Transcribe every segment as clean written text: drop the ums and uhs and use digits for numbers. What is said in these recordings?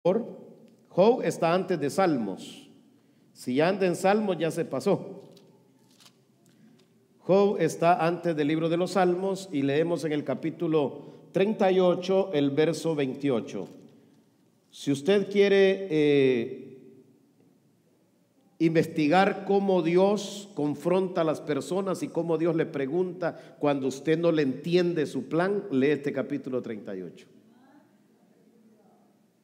Job está antes de Salmos. Si anda en Salmos ya se pasó. Job está antes del libro de los Salmos y leemos en el capítulo 38 el verso 28. Si usted quiere investigar cómo Dios confronta a las personas y cómo Dios le pregunta cuando usted no le entiende su plan, lee este capítulo 38.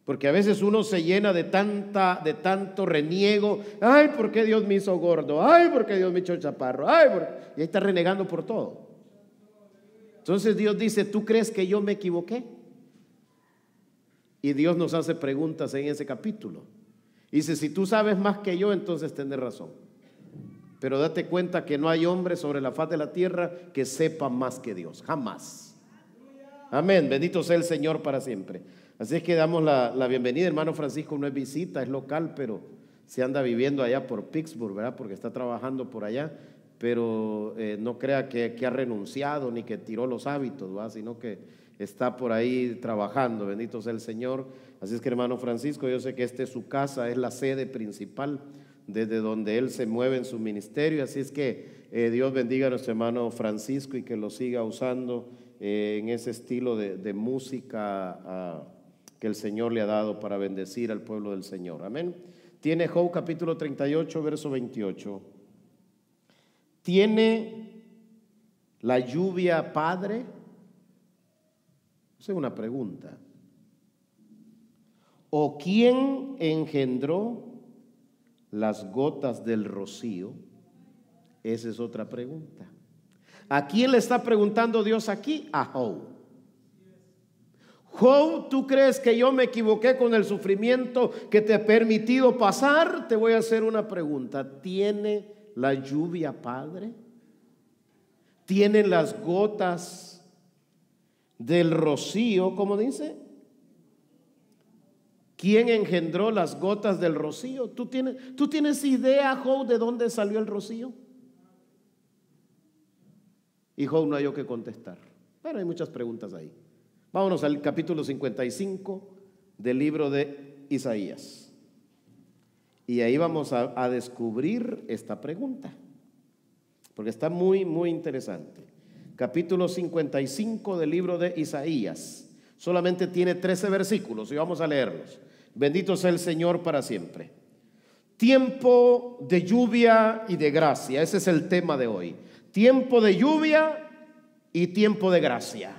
Porque a veces uno se llena de tanto reniego. Ay, ¿por qué Dios me hizo gordo? Ay, ¿por qué Dios me hizo chaparro? Ay, y ahí está renegando por todo. Entonces Dios dice, ¿tú crees que yo me equivoqué? Y Dios nos hace preguntas en ese capítulo. Dice, si tú sabes más que yo, entonces tienes razón. Pero date cuenta que no hay hombre sobre la faz de la tierra que sepa más que Dios, jamás. Amén, bendito sea el Señor para siempre. Así es que damos la bienvenida. Hermano Francisco no es visita, es local, pero se anda viviendo allá por Pittsburgh, ¿verdad? Porque está trabajando por allá, pero no crea que ha renunciado ni que tiró los hábitos, ¿verdad? Sino que está por ahí trabajando, bendito sea el Señor. Así es que hermano Francisco, yo sé que esta es su casa, es la sede principal desde donde él se mueve en su ministerio. Así es que Dios bendiga a nuestro hermano Francisco y que lo siga usando en ese estilo de música que el Señor le ha dado para bendecir al pueblo del Señor. Amén. Tiene Job capítulo 38 verso 28. ¿Tiene la lluvia padre? Esa es una pregunta. ¿O quién engendró las gotas del rocío? Esa es otra pregunta. ¿A quién le está preguntando Dios aquí? A Job. Job, ¿tú crees que yo me equivoqué con el sufrimiento que te he permitido pasar? Te voy a hacer una pregunta. ¿Tiene la lluvia padre? ¿Tienen las gotas del rocío? ¿Cómo dice? ¿Quién engendró las gotas del rocío? ¿Tú tienes idea, Job, de dónde salió el rocío? Y Job no hay yo que contestar. Pero hay muchas preguntas ahí. Vámonos al capítulo 55 del libro de Isaías. Y ahí vamos a descubrir esta pregunta, porque está muy, muy interesante. Capítulo 55 del libro de Isaías. Solamente tiene 13 versículos y vamos a leerlos. Bendito sea el Señor para siempre. Tiempo de lluvia y de gracia. Ese es el tema de hoy. Tiempo de lluvia y tiempo de gracia.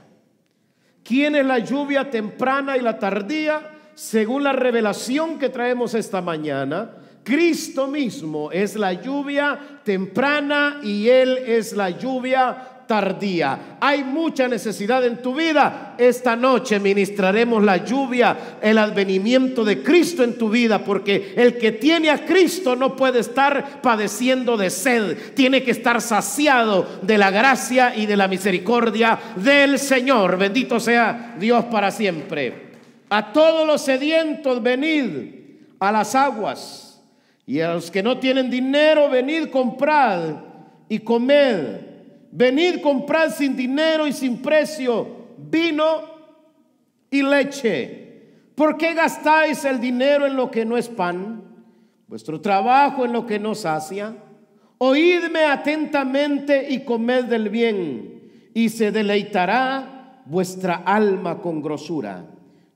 ¿Quién es la lluvia temprana y la tardía? Según la revelación que traemos esta mañana, Cristo mismo es la lluvia temprana y Él es la lluvia tardía. Hay mucha necesidad en tu vida. Esta noche ministraremos la lluvia, el advenimiento de Cristo en tu vida, porque el que tiene a Cristo no puede estar padeciendo de sed, tiene que estar saciado de la gracia y de la misericordia del Señor. Bendito sea Dios para siempre. A todos los sedientos venid a las aguas, y a los que no tienen dinero venid, comprad y comed. Venid, comprad sin dinero y sin precio vino y leche. ¿Por qué gastáis el dinero en lo que no es pan, vuestro trabajo en lo que no sacia? Oídme atentamente y comed del bien, y se deleitará vuestra alma con grosura.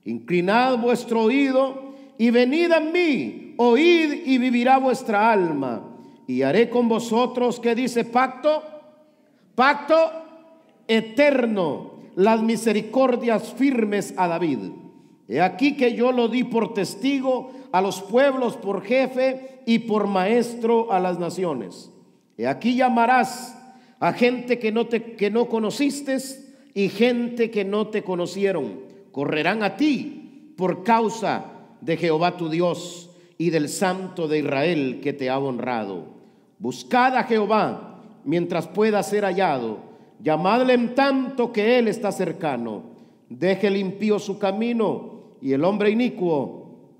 Inclinad vuestro oído y venid a mí, oíd y vivirá vuestra alma. Y haré con vosotros, ¿qué dice? Pacto eterno, las misericordias firmes a David. He aquí que yo lo di por testigo a los pueblos, por jefe y por maestro a las naciones. He aquí llamarás a gente que no conociste y gente que no te conocieron. Correrán a ti por causa de Jehová tu Dios y del Santo de Israel que te ha honrado. Buscad a Jehová mientras pueda ser hallado, llamadle en tanto que Él está cercano. Deje el impío su camino y el hombre inicuo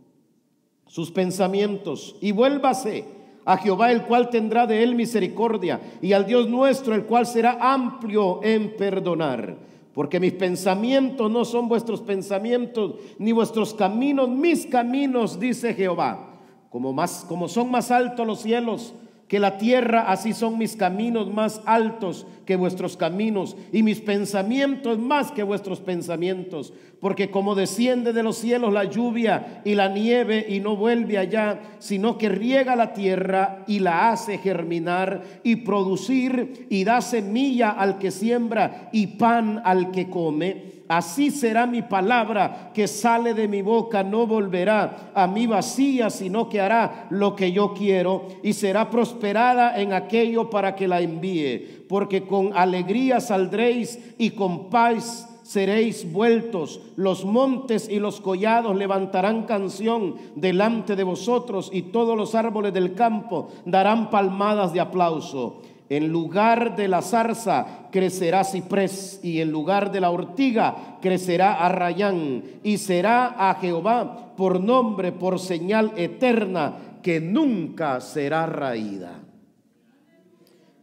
sus pensamientos, y vuélvase a Jehová, el cual tendrá de él misericordia, y al Dios nuestro, el cual será amplio en perdonar. porque mis pensamientos no son vuestros pensamientos, ni vuestros caminos mis caminos, dice Jehová. Como son más altos los cielos que la tierra, así son mis caminos más altos que vuestros caminos, y mis pensamientos más que vuestros pensamientos. Porque como desciende de los cielos la lluvia y la nieve, y no vuelve allá, sino que riega la tierra y la hace germinar y producir, y da semilla al que siembra y pan al que come, así será mi palabra que sale de mi boca, no volverá a mí vacía, sino que hará lo que yo quiero, y será prosperada en aquello para que la envíe. Porque con alegría saldréis y con paz seréis vueltos. Los montes y los collados levantarán canción delante de vosotros, y todos los árboles del campo darán palmadas de aplauso. En lugar de la zarza crecerá ciprés, y en lugar de la ortiga crecerá arrayán, y será a Jehová por nombre, por señal eterna, que nunca será raída.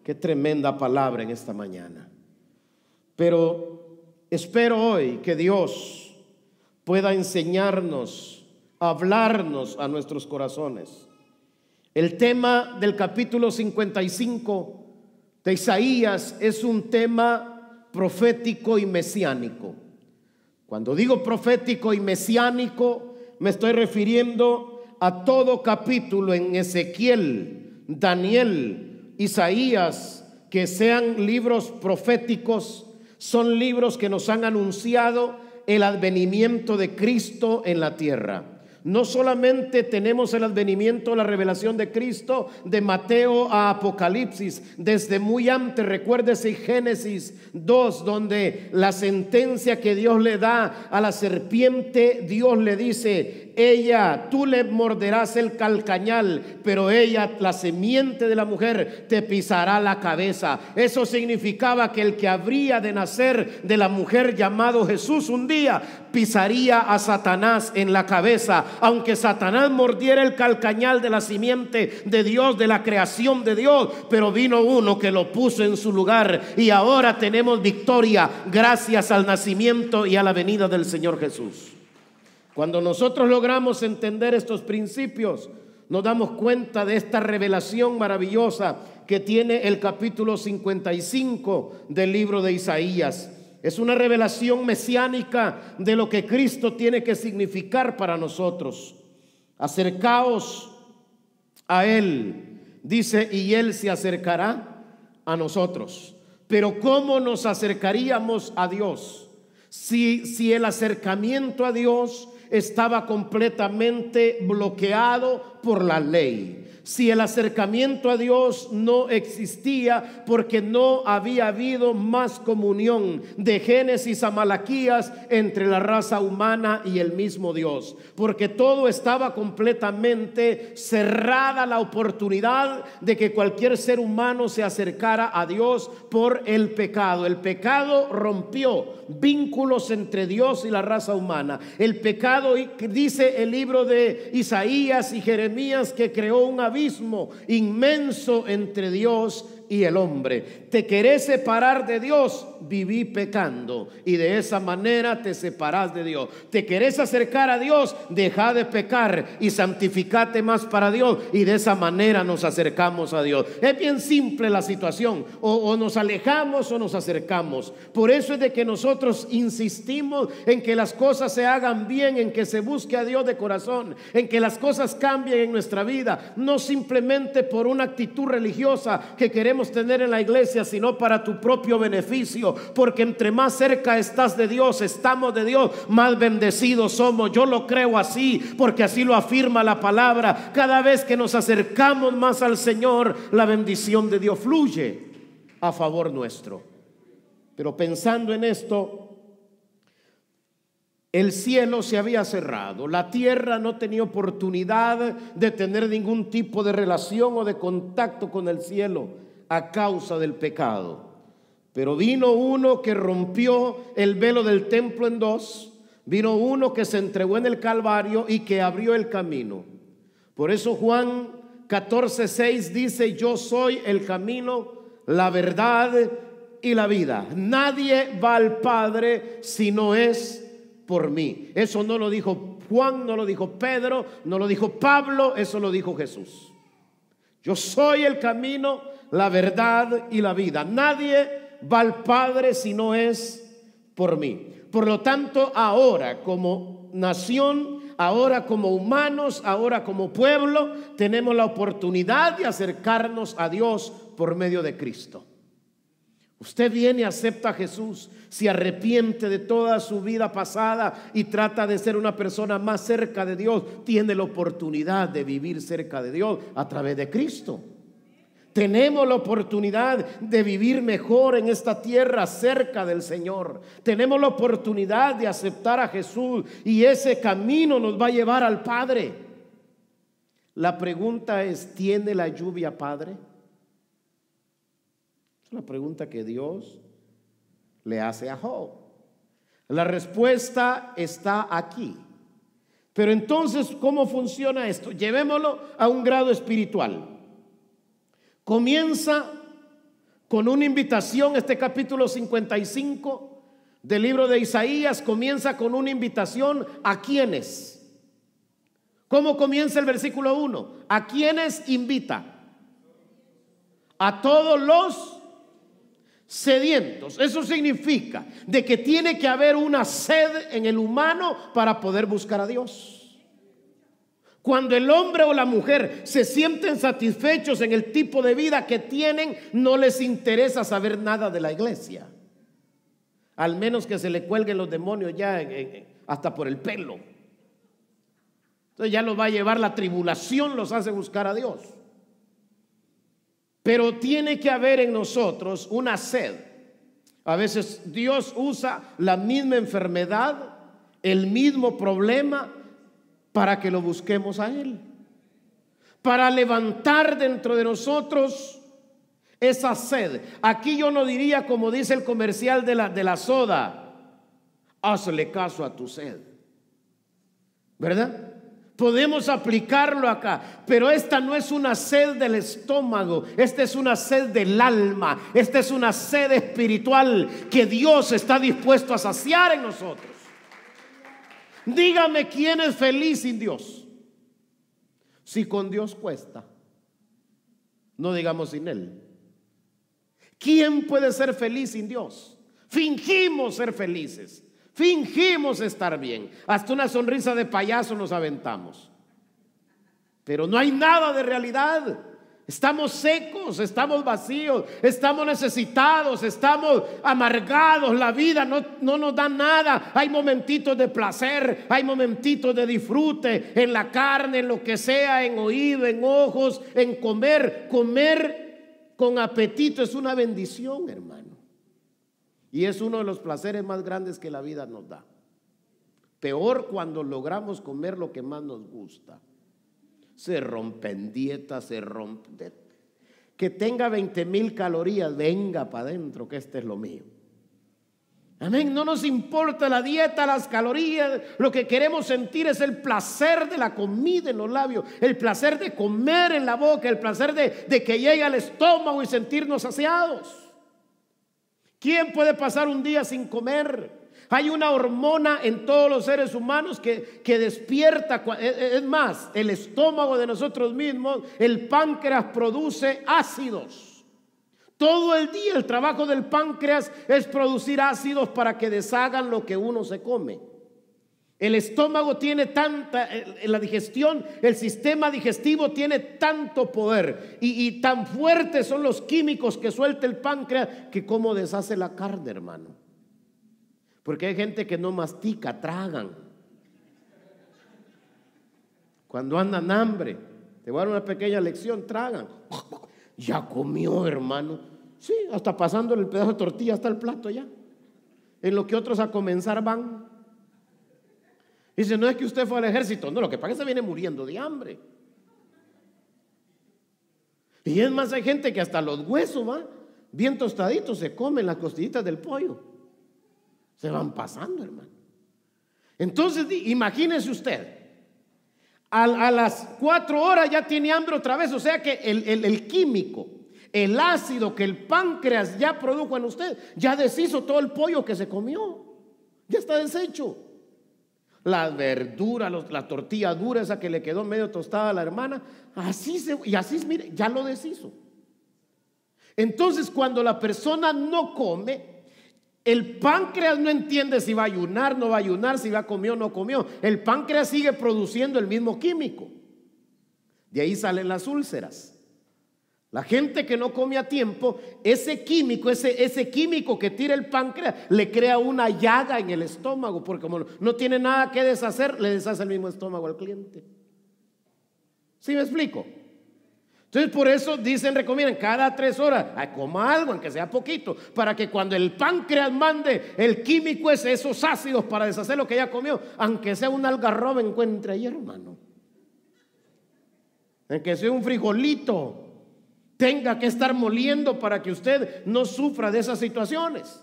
Qué tremenda palabra en esta mañana. Pero espero hoy que Dios pueda enseñarnos, hablarnos a nuestros corazones. El tema del capítulo 55 de Isaías es un tema profético y mesiánico. Cuando digo profético y mesiánico, me estoy refiriendo a todo capítulo en Ezequiel, Daniel, Isaías, que sean libros proféticos. Son libros que nos han anunciado el advenimiento de Cristo en la tierra. No solamente tenemos el advenimiento, la revelación de Cristo de Mateo a Apocalipsis, desde muy antes. Recuérdese Génesis 2, donde la sentencia que Dios le da a la serpiente, Dios le dice: tú le morderás el calcañal, pero ella, la simiente de la mujer, te pisará la cabeza. Eso significaba que el que habría de nacer de la mujer, llamado Jesús, un día pisaría a Satanás en la cabeza. Aunque Satanás mordiera el calcañal de la simiente de Dios, de la creación de Dios, pero vino uno que lo puso en su lugar, y ahora tenemos victoria gracias al nacimiento y a la venida del Señor Jesús. Cuando nosotros logramos entender estos principios, nos damos cuenta de esta revelación maravillosa que tiene el capítulo 55 del libro de Isaías. Es una revelación mesiánica de lo que Cristo tiene que significar para nosotros. Acercaos a Él, dice, y Él se acercará a nosotros. Pero ¿cómo nos acercaríamos a Dios? Si el acercamiento a Dios estaba completamente bloqueado por la ley. Si el acercamiento a Dios no existía porque no había habido más comunión de Génesis a Malaquías entre la raza humana y el mismo Dios, porque todo estaba completamente cerrada la oportunidad de que cualquier ser humano se acercara a Dios por el pecado. El pecado rompió vínculos entre Dios y la raza humana. El pecado, dice el libro de Isaías y Jeremías, que creó un abismo inmenso entre Dios y el hombre. Te querés separar de Dios, viví pecando, y de esa manera te separás de Dios. Te querés acercar a Dios, deja de pecar y santificate más para Dios, y de esa manera nos acercamos a Dios. Es bien simple la situación, o nos alejamos o nos acercamos. Por eso es de que nosotros insistimos en que las cosas se hagan bien, en que se busque a Dios de corazón, en que las cosas cambien en nuestra vida, no simplemente por una actitud religiosa que queremos tener en la iglesia, sino para tu propio beneficio, porque entre más cerca estás de Dios, estamos de Dios, más bendecidos somos. Yo lo creo así, porque así lo afirma la palabra. Cada vez que nos acercamos más al Señor, la bendición de Dios fluye a favor nuestro. Pero pensando en esto, el cielo se había cerrado, la tierra no tenía oportunidad de tener ningún tipo de relación o de contacto con el cielo a causa del pecado. Pero vino uno que rompió el velo del templo en dos, vino uno que se entregó en el Calvario y que abrió el camino. Por eso Juan 14:6 dice: yo soy el camino, la verdad y la vida. Nadie va al Padre si no es por mí. Eso no lo dijo Juan, no lo dijo Pedro, no lo dijo Pablo, eso lo dijo Jesús. Yo soy el camino, la verdad y la vida. Nadie va al Padre si no es por mí. Por lo tanto, ahora como nación, ahora como humanos, ahora como pueblo, tenemos la oportunidad de acercarnos a Dios por medio de Cristo. Usted viene, acepta a Jesús, se arrepiente de toda su vida pasada y trata de ser una persona más cerca de Dios. Tiene la oportunidad de vivir cerca de Dios a través de Cristo. Tenemos la oportunidad de vivir mejor en esta tierra cerca del Señor. Tenemos la oportunidad de aceptar a Jesús y ese camino nos va a llevar al Padre. La pregunta es, ¿tiene la lluvia Padre? Es una pregunta que Dios le hace a Job. La respuesta está aquí. Pero entonces, ¿cómo funciona esto? Llevémoslo a un grado espiritual. Comienza con una invitación. Este capítulo 55 del libro de Isaías comienza con una invitación. ¿A quiénes? ¿Cómo comienza el versículo 1? ¿A quiénes invita? A todos los sedientos. Eso significa de que tiene que haber una sed en el humano para poder buscar a Dios. Cuando el hombre o la mujer se sienten satisfechos en el tipo de vida que tienen, no les interesa saber nada de la iglesia, al menos que se le cuelguen los demonios ya hasta por el pelo. Entonces ya los va a llevar la tribulación, los hace buscar a Dios. Pero tiene que haber en nosotros una sed. A veces Dios usa la misma enfermedad, el mismo problema, para que lo busquemos a Él, para levantar dentro de nosotros esa sed. Aquí yo no diría como dice el comercial de la soda, hazle caso a tu sed, ¿verdad? Podemos aplicarlo acá, pero esta no es una sed del estómago, esta es una sed del alma, esta es una sed espiritual que Dios está dispuesto a saciar en nosotros. Dígame, ¿quién es feliz sin Dios? Si con Dios cuesta, no digamos sin Él. ¿Quién puede ser feliz sin Dios? Fingimos ser felices, fingimos estar bien, hasta una sonrisa de payaso nos aventamos, pero no hay nada de realidad. Estamos secos, estamos vacíos, estamos necesitados, estamos amargados. La vida no nos da nada. Hay momentitos de placer, hay momentitos de disfrute en la carne, en lo que sea, en oído, en ojos, en comer. Comer con apetito es una bendición, hermano. Y es uno de los placeres más grandes que la vida nos da. Peor cuando logramos comer lo que más nos gusta. Se rompen dietas, se rompen. Que tenga 20,000 calorías, venga para adentro, que este es lo mío. Amén. No nos importa la dieta, las calorías. Lo que queremos sentir es el placer de la comida en los labios, el placer de comer en la boca, el placer de que llegue al estómago y sentirnos saciados. ¿Quién puede pasar un día sin comer? Hay una hormona en todos los seres humanos que despierta. Es más, el estómago de nosotros mismos, el páncreas produce ácidos. Todo el día el trabajo del páncreas es producir ácidos para que deshagan lo que uno se come. El estómago tiene la digestión, el sistema digestivo tiene tanto poder y tan fuertes son los químicos que suelta el páncreas que como deshace la carne, hermano. Porque hay gente que no mastica, tragan. Cuando andan hambre, te voy a dar una pequeña lección, tragan. Ya comió, hermano. Sí, hasta pasándole el pedazo de tortilla hasta el plato ya. En lo que otros a comenzar van. Dice, no es que usted fue al ejército. No, lo que pasa es que se viene muriendo de hambre. Y es más, hay gente que hasta los huesos, ¿va? Bien tostaditos, se comen las costillitas del pollo. Se van pasando, hermano. Entonces, imagínese usted, a las 4 horas ya tiene hambre otra vez. O sea que el químico, El ácido que el páncreas ya produjo en usted ya deshizo todo el pollo que se comió. Ya está deshecho. Las verduras, la tortilla dura esa que le quedó medio tostada a la hermana, mire, ya lo deshizo. Entonces, cuando la persona no come, el páncreas no entiende si va a ayunar, no va a ayunar, si va a comer o no comió. El páncreas sigue produciendo el mismo químico. De ahí salen las úlceras. La gente que no come a tiempo, ese químico que tira el páncreas le crea una llaga en el estómago, porque como no tiene nada que deshacer, le deshace el mismo estómago al cliente. ¿Sí me explico? Entonces por eso recomiendan cada 3 horas, coma algo, aunque sea poquito, para que cuando el páncreas mande el químico esos ácidos para deshacer lo que ya comió, aunque sea un algarrobo, encuentre ahí, hermano. Aunque sea un frijolito, tenga que estar moliendo para que usted no sufra de esas situaciones.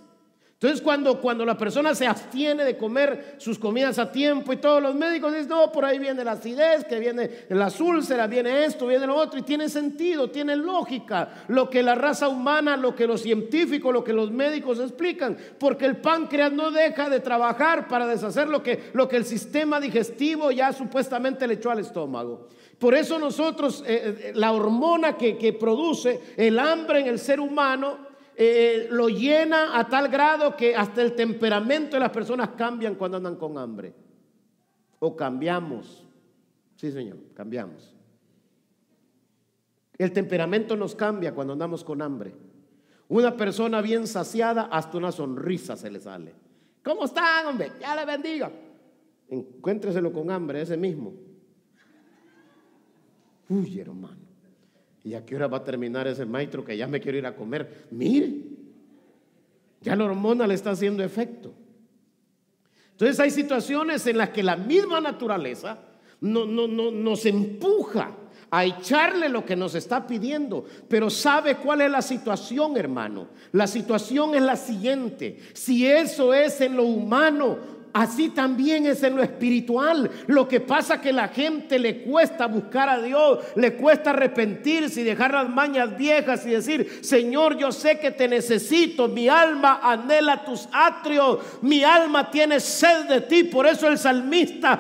Entonces cuando la persona se abstiene de comer sus comidas a tiempo, y todos los médicos dicen, no, por ahí viene la acidez, que viene las úlceras, viene esto, viene lo otro, y tiene sentido, tiene lógica lo que la raza humana, lo que los científicos, lo que los médicos explican, porque el páncreas no deja de trabajar para deshacer lo que el sistema digestivo ya supuestamente le echó al estómago. Por eso nosotros, la hormona que produce el hambre en el ser humano, lo llena a tal grado que hasta el temperamento de las personas cambian cuando andan con hambre. O cambiamos. Sí, señor, cambiamos. El temperamento nos cambia cuando andamos con hambre. Una persona bien saciada, hasta una sonrisa se le sale. ¿Cómo están, hombre? Ya le bendiga. Encuéntreselo con hambre, ese mismo. Uy, hermano, ¿y a qué hora va a terminar ese maestro que ya me quiero ir a comer? Mire, ya la hormona le está haciendo efecto. Entonces hay situaciones en las que la misma naturaleza nos empuja a echarle lo que nos está pidiendo. Pero ¿sabe cuál es la situación, hermano? La situación es la siguiente: si eso es en lo humano, así también es en lo espiritual. Lo que pasa es que a la gente le cuesta buscar a Dios, le cuesta arrepentirse y dejar las mañas viejas y decir: Señor, yo sé que te necesito, mi alma anhela tus atrios, mi alma tiene sed de ti. Por eso el salmista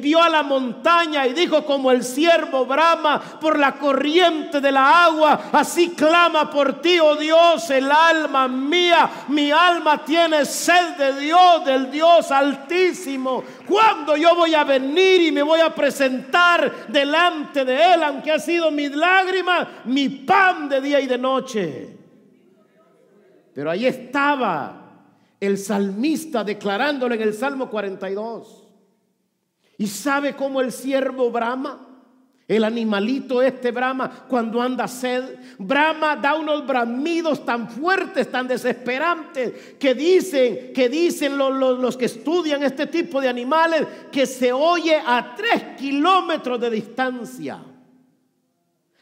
vio a la montaña y dijo: como el ciervo brama por la corriente de la agua, así clama por ti, oh Dios, el alma mía. Mi alma tiene sed de Dios, del Dios Altísimo. ¿Cuándo yo voy a venir y me voy a presentar delante de Él, aunque ha sido mis lágrimas, mi pan de día y de noche? Pero ahí estaba el salmista declarándolo en el Salmo 42. ¿Y sabe cómo el ciervo brama? El animalito brama cuando anda sed. Brama, da unos bramidos tan fuertes, tan desesperantes, que dicen los que estudian este tipo de animales, que se oye a 3 kilómetros de distancia.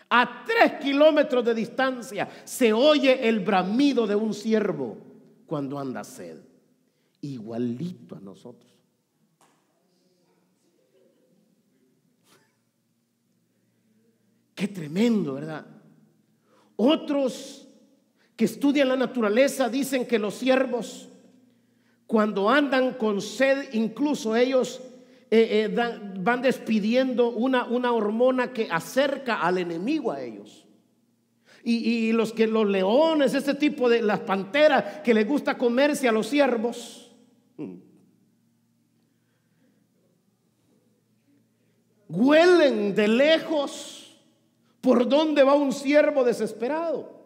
A 3 kilómetros de distancia se oye el bramido de un ciervo cuando anda sed. Igualito a nosotros. Qué tremendo, ¿verdad? Otros que estudian la naturaleza dicen que los ciervos, cuando andan con sed, incluso ellos van despidiendo una hormona que acerca al enemigo a ellos. Y los leones, ese tipo de las panteras que les gusta comerse a los ciervos, huelen de lejos por dónde va un ciervo desesperado.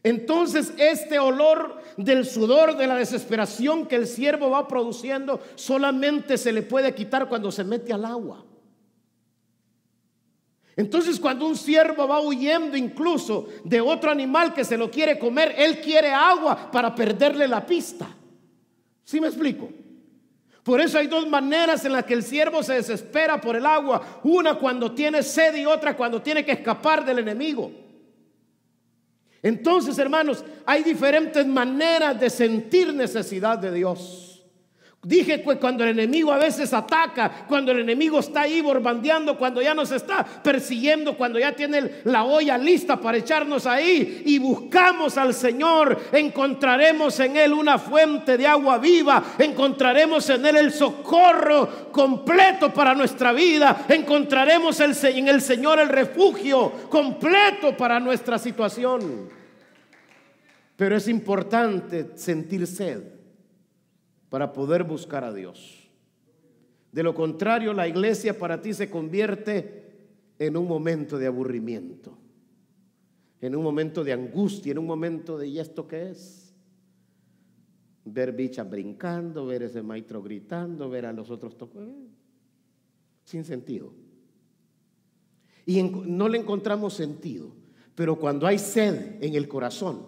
Entonces este olor del sudor, de la desesperación que el ciervo va produciendo, solamente se le puede quitar cuando se mete al agua. Entonces cuando un ciervo va huyendo incluso de otro animal que se lo quiere comer, él quiere agua para perderle la pista. ¿Sí me explico? Por eso hay 2 maneras en las que el ciervo se desespera por el agua: una cuando tiene sed y otra cuando tiene que escapar del enemigo. Entonces, hermanos, hay diferentes maneras de sentir necesidad de Dios. Dije que cuando el enemigo a veces ataca, cuando el enemigo está ahí borbandeando, cuando ya nos está persiguiendo, cuando ya tiene la olla lista para echarnos ahí y buscamos al Señor, encontraremos en Él una fuente de agua viva, encontraremos en Él el socorro completo para nuestra vida, encontraremos en el Señor el refugio completo para nuestra situación. Pero es importante sentir sed para poder buscar a Dios. De lo contrario, la iglesia para ti se convierte en un momento de aburrimiento, en un momento de angustia, en un momento de ¿y esto qué es? Ver bichas brincando, ver ese maestro gritando, ver a los otros tocando, sin sentido. Y no le encontramos sentido. Pero cuando hay sed en el corazón,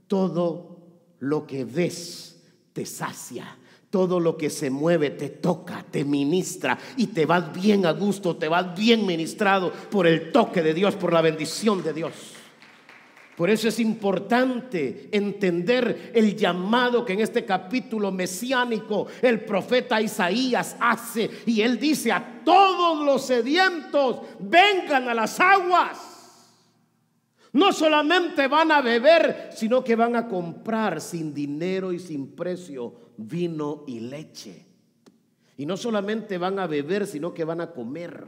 todo lo que ves te sacia. Todo lo que se mueve te toca, te ministra y te vas bien a gusto, te vas bien ministrado por el toque de Dios, por la bendición de Dios. Por eso es importante entender el llamado que en este capítulo mesiánico el profeta Isaías hace. Y él dice: a todos los sedientos vengan a las aguas. No solamente van a beber, sino que van a comprar sin dinero y sin precio vino y leche. Y no solamente van a beber, sino que van a comer.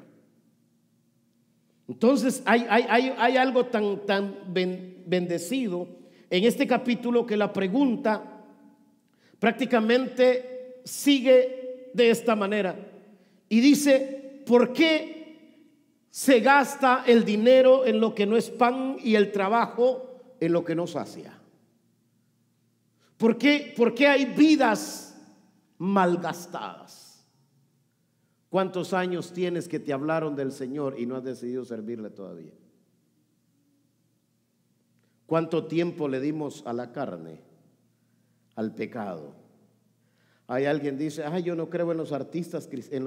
Entonces hay algo tan bendecido en este capítulo que la pregunta prácticamente sigue de esta manera. Y dice: ¿por qué se gasta el dinero en lo que no es pan y el trabajo en lo que no sacia? ¿Por qué hay vidas malgastadas? ¿Cuántos años tienes que te hablaron del Señor y no has decidido servirle todavía? ¿Cuánto tiempo le dimos a la carne, al pecado? Hay alguien que dice: yo no creo en los artistas, en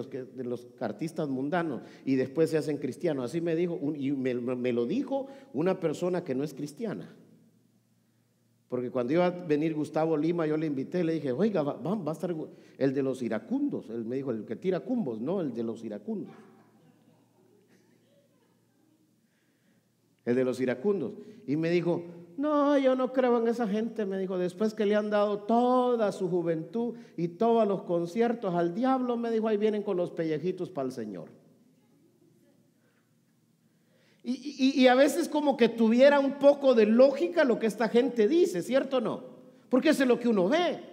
los artistas mundanos, y después se hacen cristianos. Así me dijo, y me lo dijo una persona que no es cristiana. Porque cuando iba a venir Gustavo Lima, yo le invité, le dije: oiga, va a estar el de los iracundos. Él me dijo: el que tira cumbos, no, el de los iracundos. El de los iracundos. Y me dijo: no, yo no creo en esa gente. Me dijo: después que le han dado toda su juventud y todos los conciertos al diablo, me dijo, ahí vienen con los pellejitos para el Señor. Y a veces como que tuviera un poco de lógica lo que esta gente dice, ¿cierto o no? Porque eso es lo que uno ve.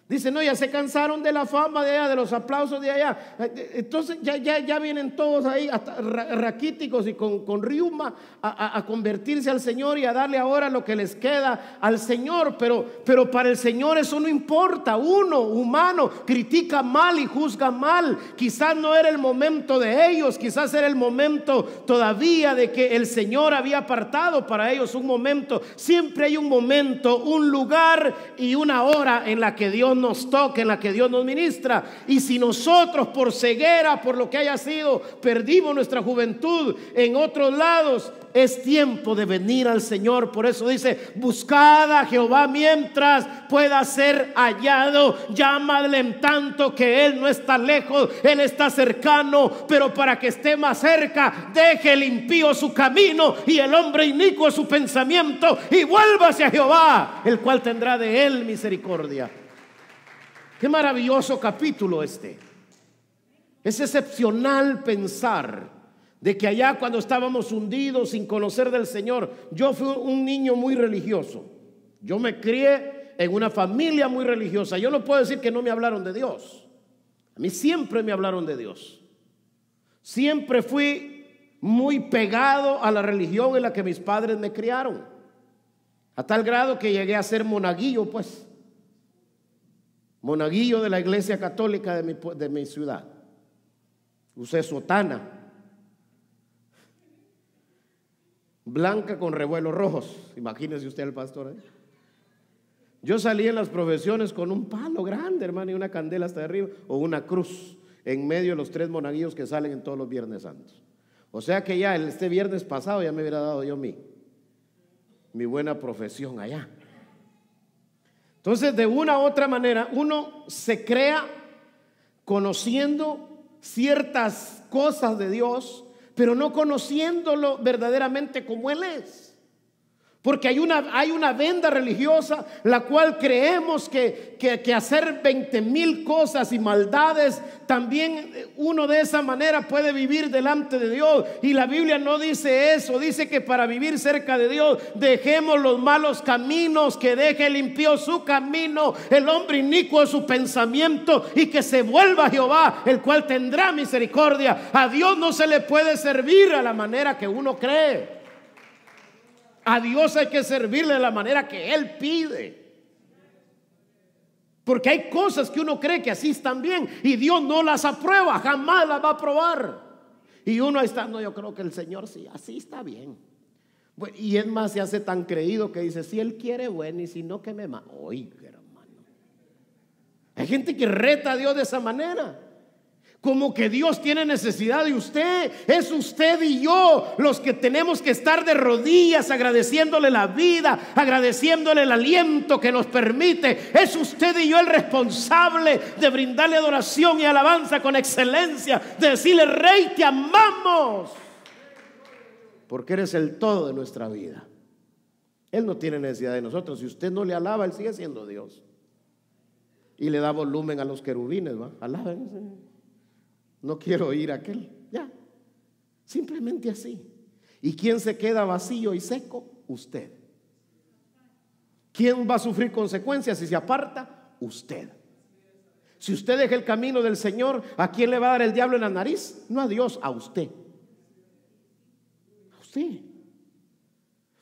Dice: no, ya se cansaron de la fama de allá, de los aplausos de allá. Entonces ya vienen todos ahí hasta raquíticos y con riuma a convertirse al Señor y a darle ahora lo que les queda al Señor. Pero para el Señor eso no importa. Uno, humano, critica mal y juzga mal. Quizás no era el momento de ellos, quizás era el momento todavía de que el Señor había apartado para ellos un momento. Siempre hay un momento, un lugar y una hora en la que Dios nos toca, en la que Dios nos ministra. Y si nosotros por ceguera, por lo que haya sido, perdimos nuestra juventud en otros lados, es tiempo de venir al Señor. Por eso dice: buscad a Jehová mientras pueda ser hallado, llamadle en tanto que Él no está lejos, Él está cercano. Pero para que esté más cerca, deje el impío su camino y el hombre inicuo su pensamiento, y vuélvase a Jehová, el cual tendrá de él misericordia. Qué maravilloso capítulo este. Es excepcional pensar de que allá cuando estábamos hundidos sin conocer del Señor, yo fui un niño muy religioso. Yo me crié en una familia muy religiosa. Yo no puedo decir que no me hablaron de Dios. A mí siempre me hablaron de Dios. Siempre fui muy pegado a la religión en la que mis padres me criaron, a tal grado que llegué a ser monaguillo, pues. Monaguillo de la iglesia católica de mi ciudad. Usé sotana blanca con revuelos rojos. Imagínese usted el pastor, ¿eh? Yo salí en las profesiones con un palo grande, hermano, y una candela hasta arriba, o una cruz en medio de los 3 monaguillos que salen en todos los Viernes Santos. O sea que ya este viernes pasado ya me hubiera dado yo mi buena profesión allá. Entonces, de una u otra manera, uno se crea conociendo ciertas cosas de Dios, pero no conociéndolo verdaderamente como Él es. Porque hay una venda religiosa, la cual creemos que hacer 20,000 cosas y maldades, también uno de esa manera puede vivir delante de Dios. Y la Biblia no dice eso, dice que para vivir cerca de Dios dejemos los malos caminos, que deje el impío su camino, el hombre inicuo su pensamiento, y que se vuelva a Jehová, el cual tendrá misericordia. A Dios no se le puede servir a la manera que uno cree. A Dios hay que servirle de la manera que Él pide. Porque hay cosas que uno cree que así están bien y Dios no las aprueba, jamás las va a aprobar. Y uno está, no, yo creo que el Señor sí, así está bien. Bueno, y es más, se hace tan creído que dice, si Él quiere, bueno, y si no, que me mate. Oiga, hermano, hay gente que reta a Dios de esa manera, como que Dios tiene necesidad de usted. Es usted y yo los que tenemos que estar de rodillas agradeciéndole la vida, agradeciéndole el aliento que nos permite. Es usted y yo el responsable de brindarle adoración y alabanza con excelencia, de decirle: Rey, te amamos, porque eres el todo de nuestra vida. Él no tiene necesidad de nosotros. Si usted no le alaba, Él sigue siendo Dios. Y le da volumen a los querubines, ¿va? Alábense. No quiero oír aquel, ya, simplemente así. ¿Y quién se queda vacío y seco? Usted. ¿Quién va a sufrir consecuencias si se aparta? Usted. Si usted deja el camino del Señor, ¿a quién le va a dar el diablo en la nariz? No a Dios, a usted. A usted.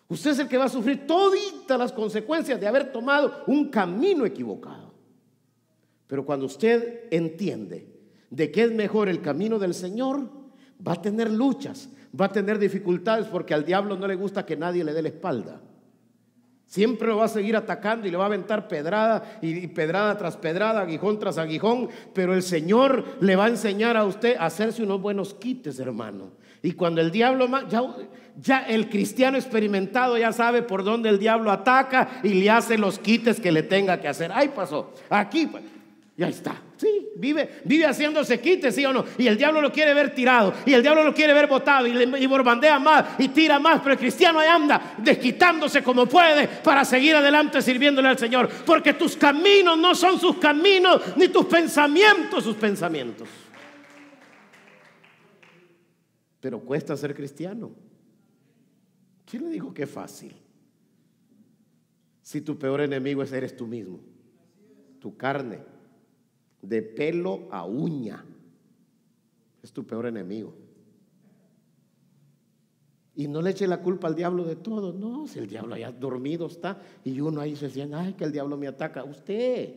Usted es el que va a sufrir todas las consecuencias de haber tomado un camino equivocado. Pero cuando usted entiende de que es mejor el camino del Señor, va a tener luchas, va a tener dificultades, porque al diablo no le gusta que nadie le dé la espalda. Siempre lo va a seguir atacando y le va a aventar pedrada y pedrada tras pedrada, aguijón tras aguijón. Pero el Señor le va a enseñar a usted a hacerse unos buenos quites, hermano. Y cuando el diablo, ya el cristiano experimentado ya sabe por dónde el diablo ataca y le hace los quites que le tenga que hacer. Ahí pasó, aquí pues, ya está. Sí, vive haciéndose quites, ¿sí o no? Y el diablo lo quiere ver tirado, y el diablo lo quiere ver botado, y borbandea más y tira más. Pero el cristiano ahí anda desquitándose como puede para seguir adelante sirviéndole al Señor, porque tus caminos no son sus caminos, ni tus pensamientos sus pensamientos. Pero cuesta ser cristiano. ¿Quién le dijo que es fácil? Si tu peor enemigo eres tú mismo, tu carne, de pelo a uña, es tu peor enemigo. Y no le eche la culpa al diablo de todo. No, si el diablo allá dormido está y uno ahí se siente, ay, que el diablo me ataca. Usted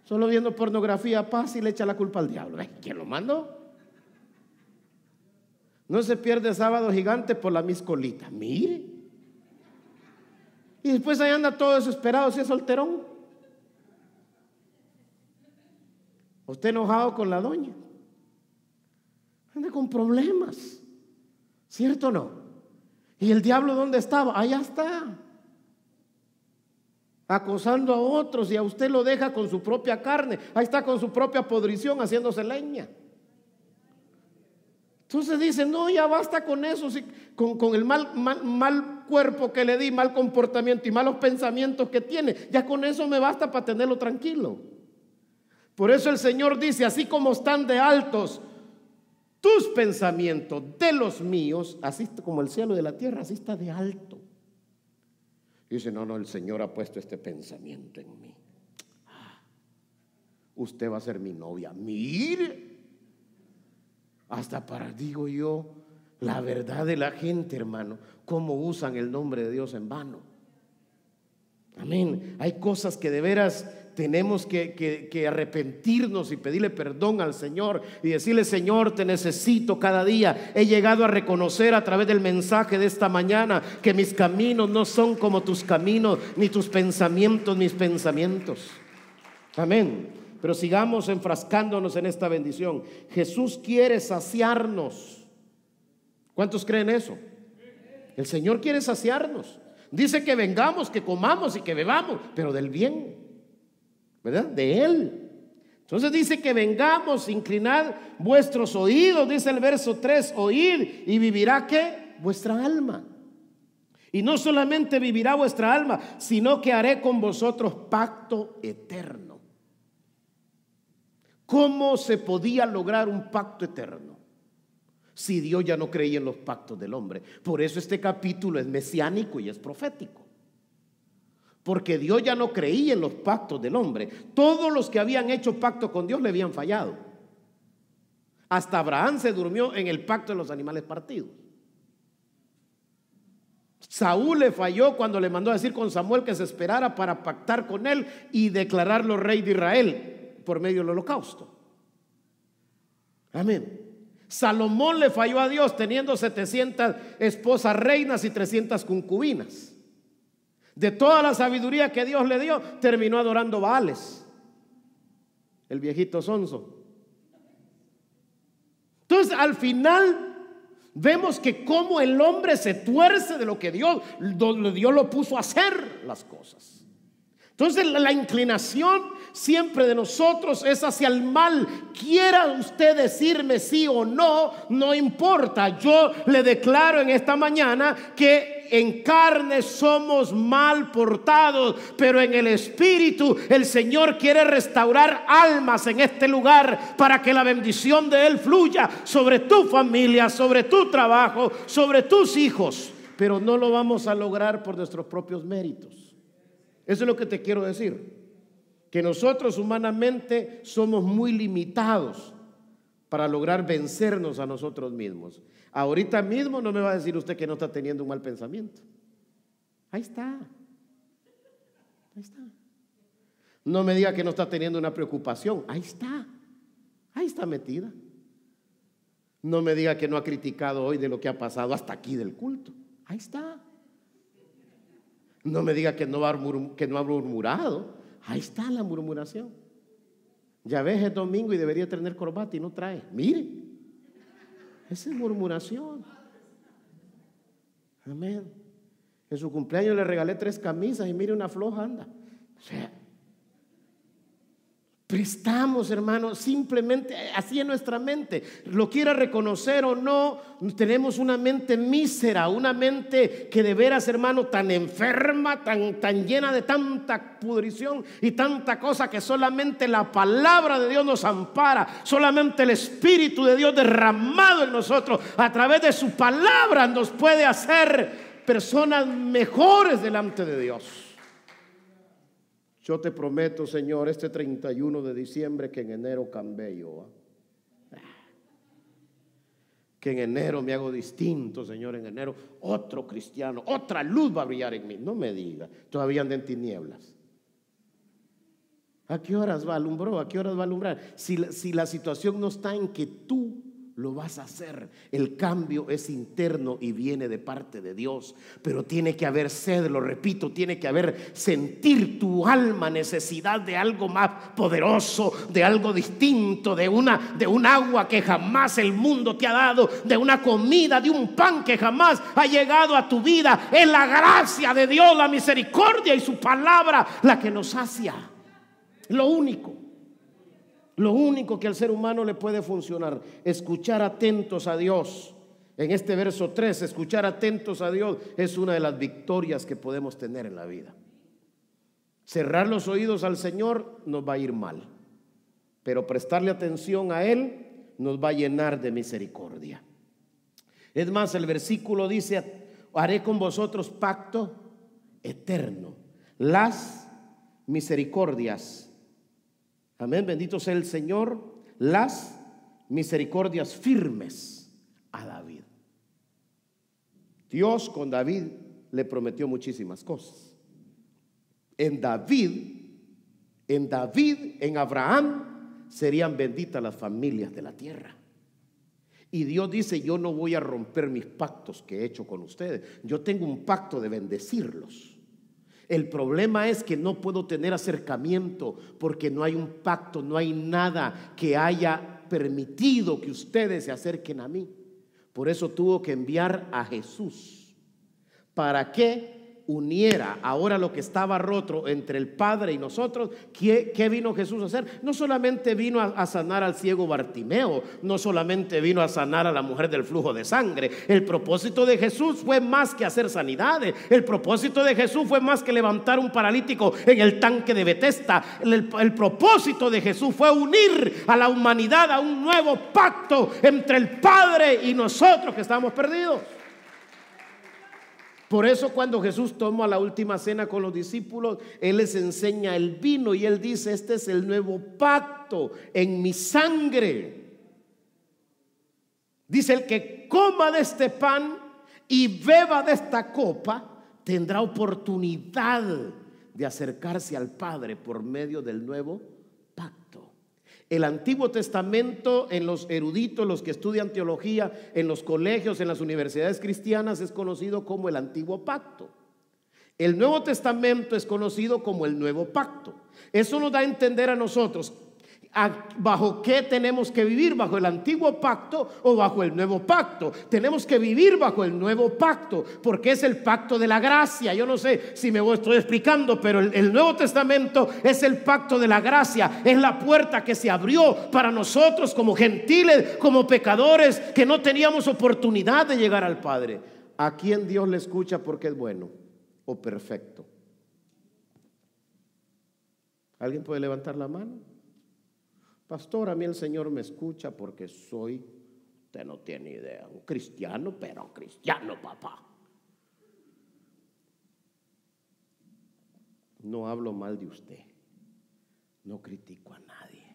solo viendo pornografía pasa y le echa la culpa al diablo. ¿Quién lo mandó? No se pierde Sábado Gigante por la miscolita, mire. Y después ahí anda todo desesperado, si es solterón. Usted enojado con la doña, anda con problemas, ¿cierto o no? ¿Y el diablo dónde estaba? Allá está, acosando a otros, y a usted lo deja con su propia carne. Ahí está con su propia podrición haciéndose leña. Entonces dice, no, ya basta con eso, sí, con el mal cuerpo que le di, mal comportamiento y malos pensamientos que tiene. Ya con eso me basta para tenerlo tranquilo. Por eso el Señor dice, así como están de altos tus pensamientos de los míos, así como el cielo de la tierra, así está de alto. Y dice, no, el Señor ha puesto este pensamiento en mí. Usted va a ser mi novia. Mire, hasta para, digo yo, la verdad de la gente, hermano, cómo usan el nombre de Dios en vano. Amén. Hay cosas que de veras tenemos que arrepentirnos y pedirle perdón al Señor y decirle, Señor, te necesito cada día. He llegado a reconocer a través del mensaje de esta mañana que mis caminos no son como tus caminos, ni tus pensamientos mis pensamientos. Amén. Pero sigamos enfrascándonos en esta bendición. Jesús quiere saciarnos. ¿Cuántos creen eso? El Señor quiere saciarnos. Dice que vengamos, que comamos y que bebamos, pero del bien, ¿verdad? De Él. Entonces dice que vengamos, inclinad vuestros oídos, dice el verso 3, oíd y vivirá ¿qué? Vuestra alma. Y no solamente vivirá vuestra alma, sino que haré con vosotros pacto eterno. ¿Cómo se podía lograr un pacto eterno si Dios ya no creía en los pactos del hombre? Por eso este capítulo es mesiánico y es profético. Porque Dios ya no creía en los pactos del hombre. Todos los que habían hecho pacto con Dios le habían fallado. Hasta Abraham se durmió en el pacto de los animales partidos. Saúl le falló cuando le mandó a decir con Samuel que se esperara para pactar con él y declararlo rey de Israel por medio del holocausto. Amén. Salomón le falló a Dios teniendo 700 esposas reinas y 300 concubinas. De toda la sabiduría que Dios le dio, terminó adorando Baales, el viejito sonso. Entonces al final vemos que como el hombre se tuerce de lo que Dios lo puso a hacer las cosas. Entonces la inclinación siempre de nosotros es hacia el mal. Quiera usted decirme sí o no, no importa. Yo le declaro en esta mañana que en carne somos mal portados, pero en el espíritu el Señor quiere restaurar almas en este lugar para que la bendición de Él fluya sobre tu familia, sobre tu trabajo, sobre tus hijos. Pero no lo vamos a lograr por nuestros propios méritos. Eso es lo que te quiero decir, que nosotros humanamente somos muy limitados para lograr vencernos a nosotros mismos. Ahorita mismo no me va a decir usted que no está teniendo un mal pensamiento. Ahí está. Ahí está. No me diga que no está teniendo una preocupación. Ahí está. Ahí está metida. No me diga que no ha criticado hoy de lo que ha pasado hasta aquí del culto. Ahí está. No me diga que no ha murmurado. Ahí está la murmuración. Ya ves, es domingo y debería tener corbata y no trae. Mire, esa es murmuración. Amén. En su cumpleaños le regalé 3 camisas y mire, una floja anda. O sea, prestamos, hermanos, simplemente así en nuestra mente. Lo quiera reconocer o no, tenemos una mente mísera, una mente que de veras, hermano, tan enferma, tan llena de tanta pudrición y tanta cosa, que solamente la palabra de Dios nos ampara. Solamente el Espíritu de Dios derramado en nosotros a través de su palabra nos puede hacer personas mejores delante de Dios. Yo te prometo, Señor, este 31 de diciembre que en enero cambie yo. Que en enero me hago distinto, Señor. En enero otro cristiano, otra luz va a brillar en mí. No me diga, todavía anda en tinieblas. ¿A qué horas va alumbró? ¿A qué horas va a alumbrar? Si la situación no está en que tú lo vas a hacer, el cambio es interno y viene de parte de Dios. Pero tiene que haber sed, lo repito, tiene que haber sentir tu alma necesidad de algo más poderoso, de algo distinto, de un agua que jamás el mundo te ha dado, de una comida, de un pan que jamás ha llegado a tu vida. Es la gracia de Dios, la misericordia y su palabra la que nos sacia. Lo único que al ser humano le puede funcionar, escuchar atentos a Dios. En este verso 3, escuchar atentos a Dios es una de las victorias que podemos tener en la vida. Cerrar los oídos al Señor nos va a ir mal, pero prestarle atención a Él nos va a llenar de misericordia. Es más, el versículo dice: haré con vosotros pacto eterno, las misericordias. Amén, bendito sea el Señor, las misericordias firmes a David. Dios con David le prometió muchísimas cosas. En Abraham serían benditas las familias de la tierra. Y Dios dice: yo no voy a romper mis pactos que he hecho con ustedes. Yo tengo un pacto de bendecirlos. El problema es que no puedo tener acercamiento porque no hay un pacto, no hay nada que haya permitido que ustedes se acerquen a mí. Por eso tuvo que enviar a Jesús. ¿Para qué? uniera ahora lo que estaba roto entre el Padre y nosotros. ¿Qué vino Jesús a hacer? No solamente vino a sanar al ciego Bartimeo, no solamente vino a sanar a la mujer del flujo de sangre. El propósito de Jesús fue más que hacer sanidades. El propósito de Jesús fue más que levantar un paralítico en el tanque de Betesda. El propósito de Jesús fue unir a la humanidad a un nuevo pacto entre el Padre y nosotros que estamos perdidos. Por eso cuando Jesús toma la última cena con los discípulos, Él les enseña el vino y Él dice: este es el nuevo pacto en mi sangre. Dice: el que coma de este pan y beba de esta copa tendrá oportunidad de acercarse al Padre por medio del nuevo pacto. El Antiguo Testamento, en los eruditos, los que estudian teología, en los colegios, en las universidades cristianas, es conocido como el Antiguo Pacto. El Nuevo Testamento es conocido como el Nuevo Pacto. Eso nos da a entender a nosotros bajo qué tenemos que vivir, bajo el Antiguo Pacto o bajo el Nuevo Pacto. Tenemos que vivir bajo el Nuevo Pacto porque es el pacto de la gracia. Yo no sé si me estoy explicando, pero el Nuevo Testamento es el pacto de la gracia. Es la puerta que se abrió para nosotros como gentiles, como pecadores que no teníamos oportunidad de llegar al Padre. ¿A quién Dios le escucha porque es bueno o perfecto? ¿Alguien puede levantar la mano? Pastor, a mí el Señor me escucha porque soy, usted no tiene idea, un cristiano, pero cristiano, papá. No hablo mal de usted, no critico a nadie,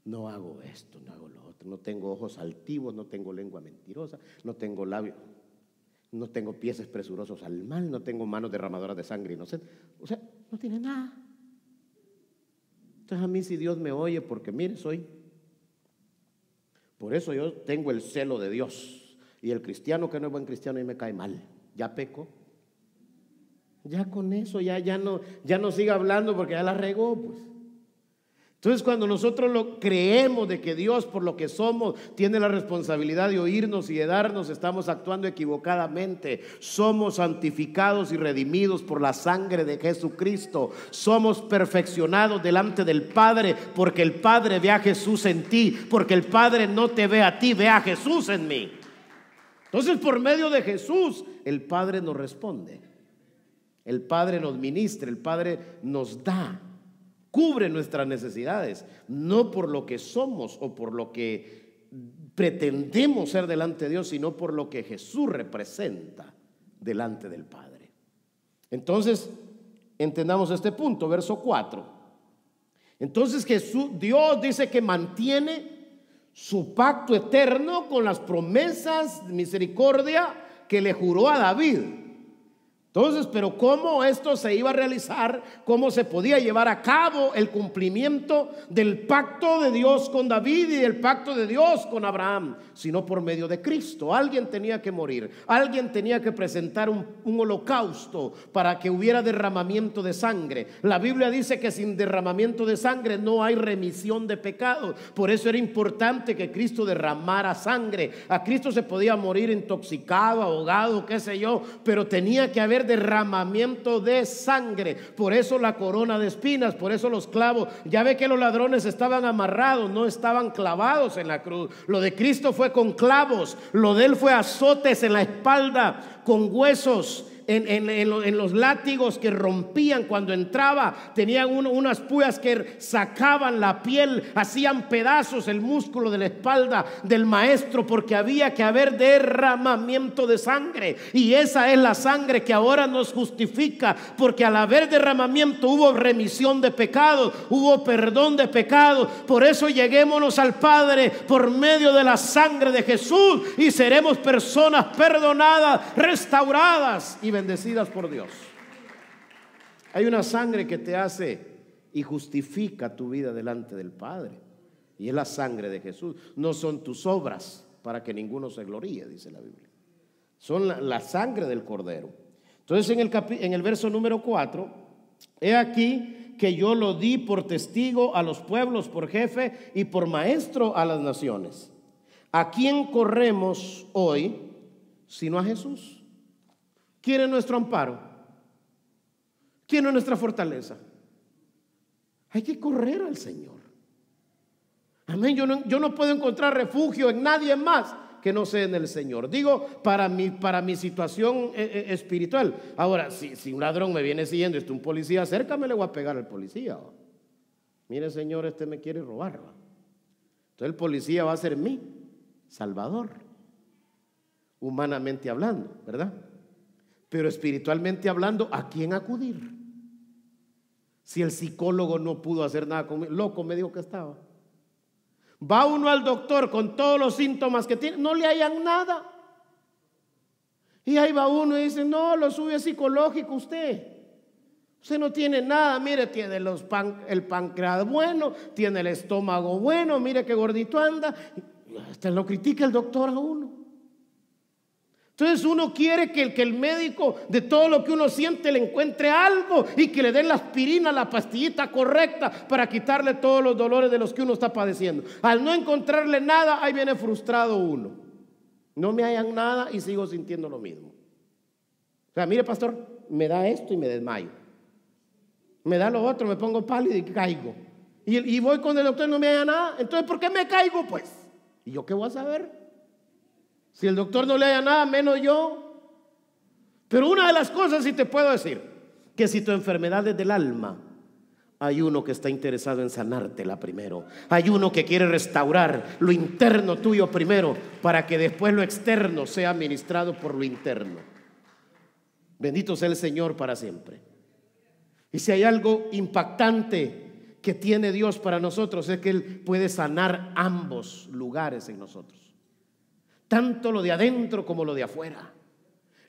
no hago esto, no hago lo otro, no tengo ojos altivos, no tengo lengua mentirosa, no tengo labios, no tengo pies presurosos al mal, no tengo manos derramadoras de sangre inocente. O sea, no tiene nada. Entonces a mí si Dios me oye, porque mire, por eso yo tengo el celo de Dios. Y el cristiano que no es buen cristiano y me cae mal, ya peco. Ya con eso, ya no siga hablando porque ya la regó, pues. Entonces cuando nosotros lo creemos de que Dios, por lo que somos, tiene la responsabilidad de oírnos y de darnos, estamos actuando equivocadamente. Somos santificados y redimidos por la sangre de Jesucristo. Somos perfeccionados delante del Padre porque el Padre ve a Jesús en ti, porque el Padre no te ve a ti, ve a Jesús en mí. Entonces por medio de Jesús el Padre nos responde, el Padre nos ministra, el Padre nos da, cubre nuestras necesidades, no por lo que somos o por lo que pretendemos ser delante de Dios, sino por lo que Jesús representa delante del Padre. Entonces, entendamos este punto, verso 4. Entonces Dios dice que mantiene su pacto eterno con las promesas de misericordia que le juró a David. Entonces, pero ¿cómo esto se iba a realizar? ¿Cómo se podía llevar a cabo el cumplimiento del pacto de Dios con David y del pacto de Dios con Abraham? Sino por medio de Cristo. Alguien tenía que morir, alguien tenía que presentar un holocausto para que hubiera derramamiento de sangre. La Biblia dice que sin derramamiento de sangre no hay remisión de pecados. Por eso era importante que Cristo derramara sangre. A Cristo se podía morir intoxicado, ahogado, qué sé yo, pero tenía que haber derramamiento de sangre. Por eso la corona de espinas, por eso los clavos. Ya ve que los ladrones estaban amarrados, no estaban clavados en la cruz. Lo de Cristo fue con clavos, lo de él fue azotes en la espalda, con huesos en los látigos que rompían cuando entraba. Tenían unas púas que sacaban la piel, hacían pedazos el músculo de la espalda del maestro, porque había que haber derramamiento de sangre. Y esa es la sangre que ahora nos justifica, porque al haber derramamiento hubo remisión de pecados, hubo perdón de pecados. Por eso lleguémonos al Padre por medio de la sangre de Jesús y seremos personas perdonadas, restauradas y bendecidas por Dios. Hay una sangre que te hace y justifica tu vida delante del Padre, y es la sangre de Jesús. No son tus obras para que ninguno se gloríe, dice la Biblia. Son la sangre del Cordero. Entonces en el verso número 4, he aquí que yo lo di por testigo a los pueblos, por jefe y por maestro a las naciones. ¿A quién corremos hoy sino a Jesús? ¿Quién es nuestro amparo? ¿Quién es nuestra fortaleza? Hay que correr al Señor. Amén. Yo no puedo encontrar refugio en nadie más que no sea en el Señor. Digo, para mi situación espiritual. Ahora, si un ladrón me viene siguiendo, un policía cerca, me le voy a pegar al policía. Mire, señor, este me quiere robar. Entonces el policía va a ser mi salvador, humanamente hablando, ¿verdad? Pero espiritualmente hablando, ¿a quién acudir? Si el psicólogo no pudo hacer nada conmigo, loco me dijo que estaba. Va uno al doctor con todos los síntomas que tiene, no le hallan nada. Y ahí va uno y dice, no, lo suyo es psicológico usted no tiene nada, mire, tiene el páncreas bueno, tiene el estómago bueno, mire qué gordito anda. Hasta lo critica el doctor a uno. Entonces uno quiere que el médico de todo lo que uno siente le encuentre algo y que le den la aspirina, la pastillita correcta para quitarle todos los dolores de los que uno está padeciendo. Al no encontrarle nada, ahí viene frustrado uno. No me hallan nada y sigo sintiendo lo mismo. O sea, mire, pastor, me da esto y me desmayo. Me da lo otro, me pongo pálido y caigo. Y voy con el doctor y no me halla nada. Entonces, ¿por qué me caigo pues? ¿Y yo qué voy a saber? Si el doctor no le haya nada, menos yo. Pero una de las cosas sí te puedo decir, que si tu enfermedad es del alma, hay uno que está interesado en sanártela primero. Hay uno que quiere restaurar lo interno tuyo primero, para que después lo externo sea administrado por lo interno. Bendito sea el Señor para siempre. Y si hay algo impactante que tiene Dios para nosotros, es que Él puede sanar ambos lugares en nosotros, tanto lo de adentro como lo de afuera.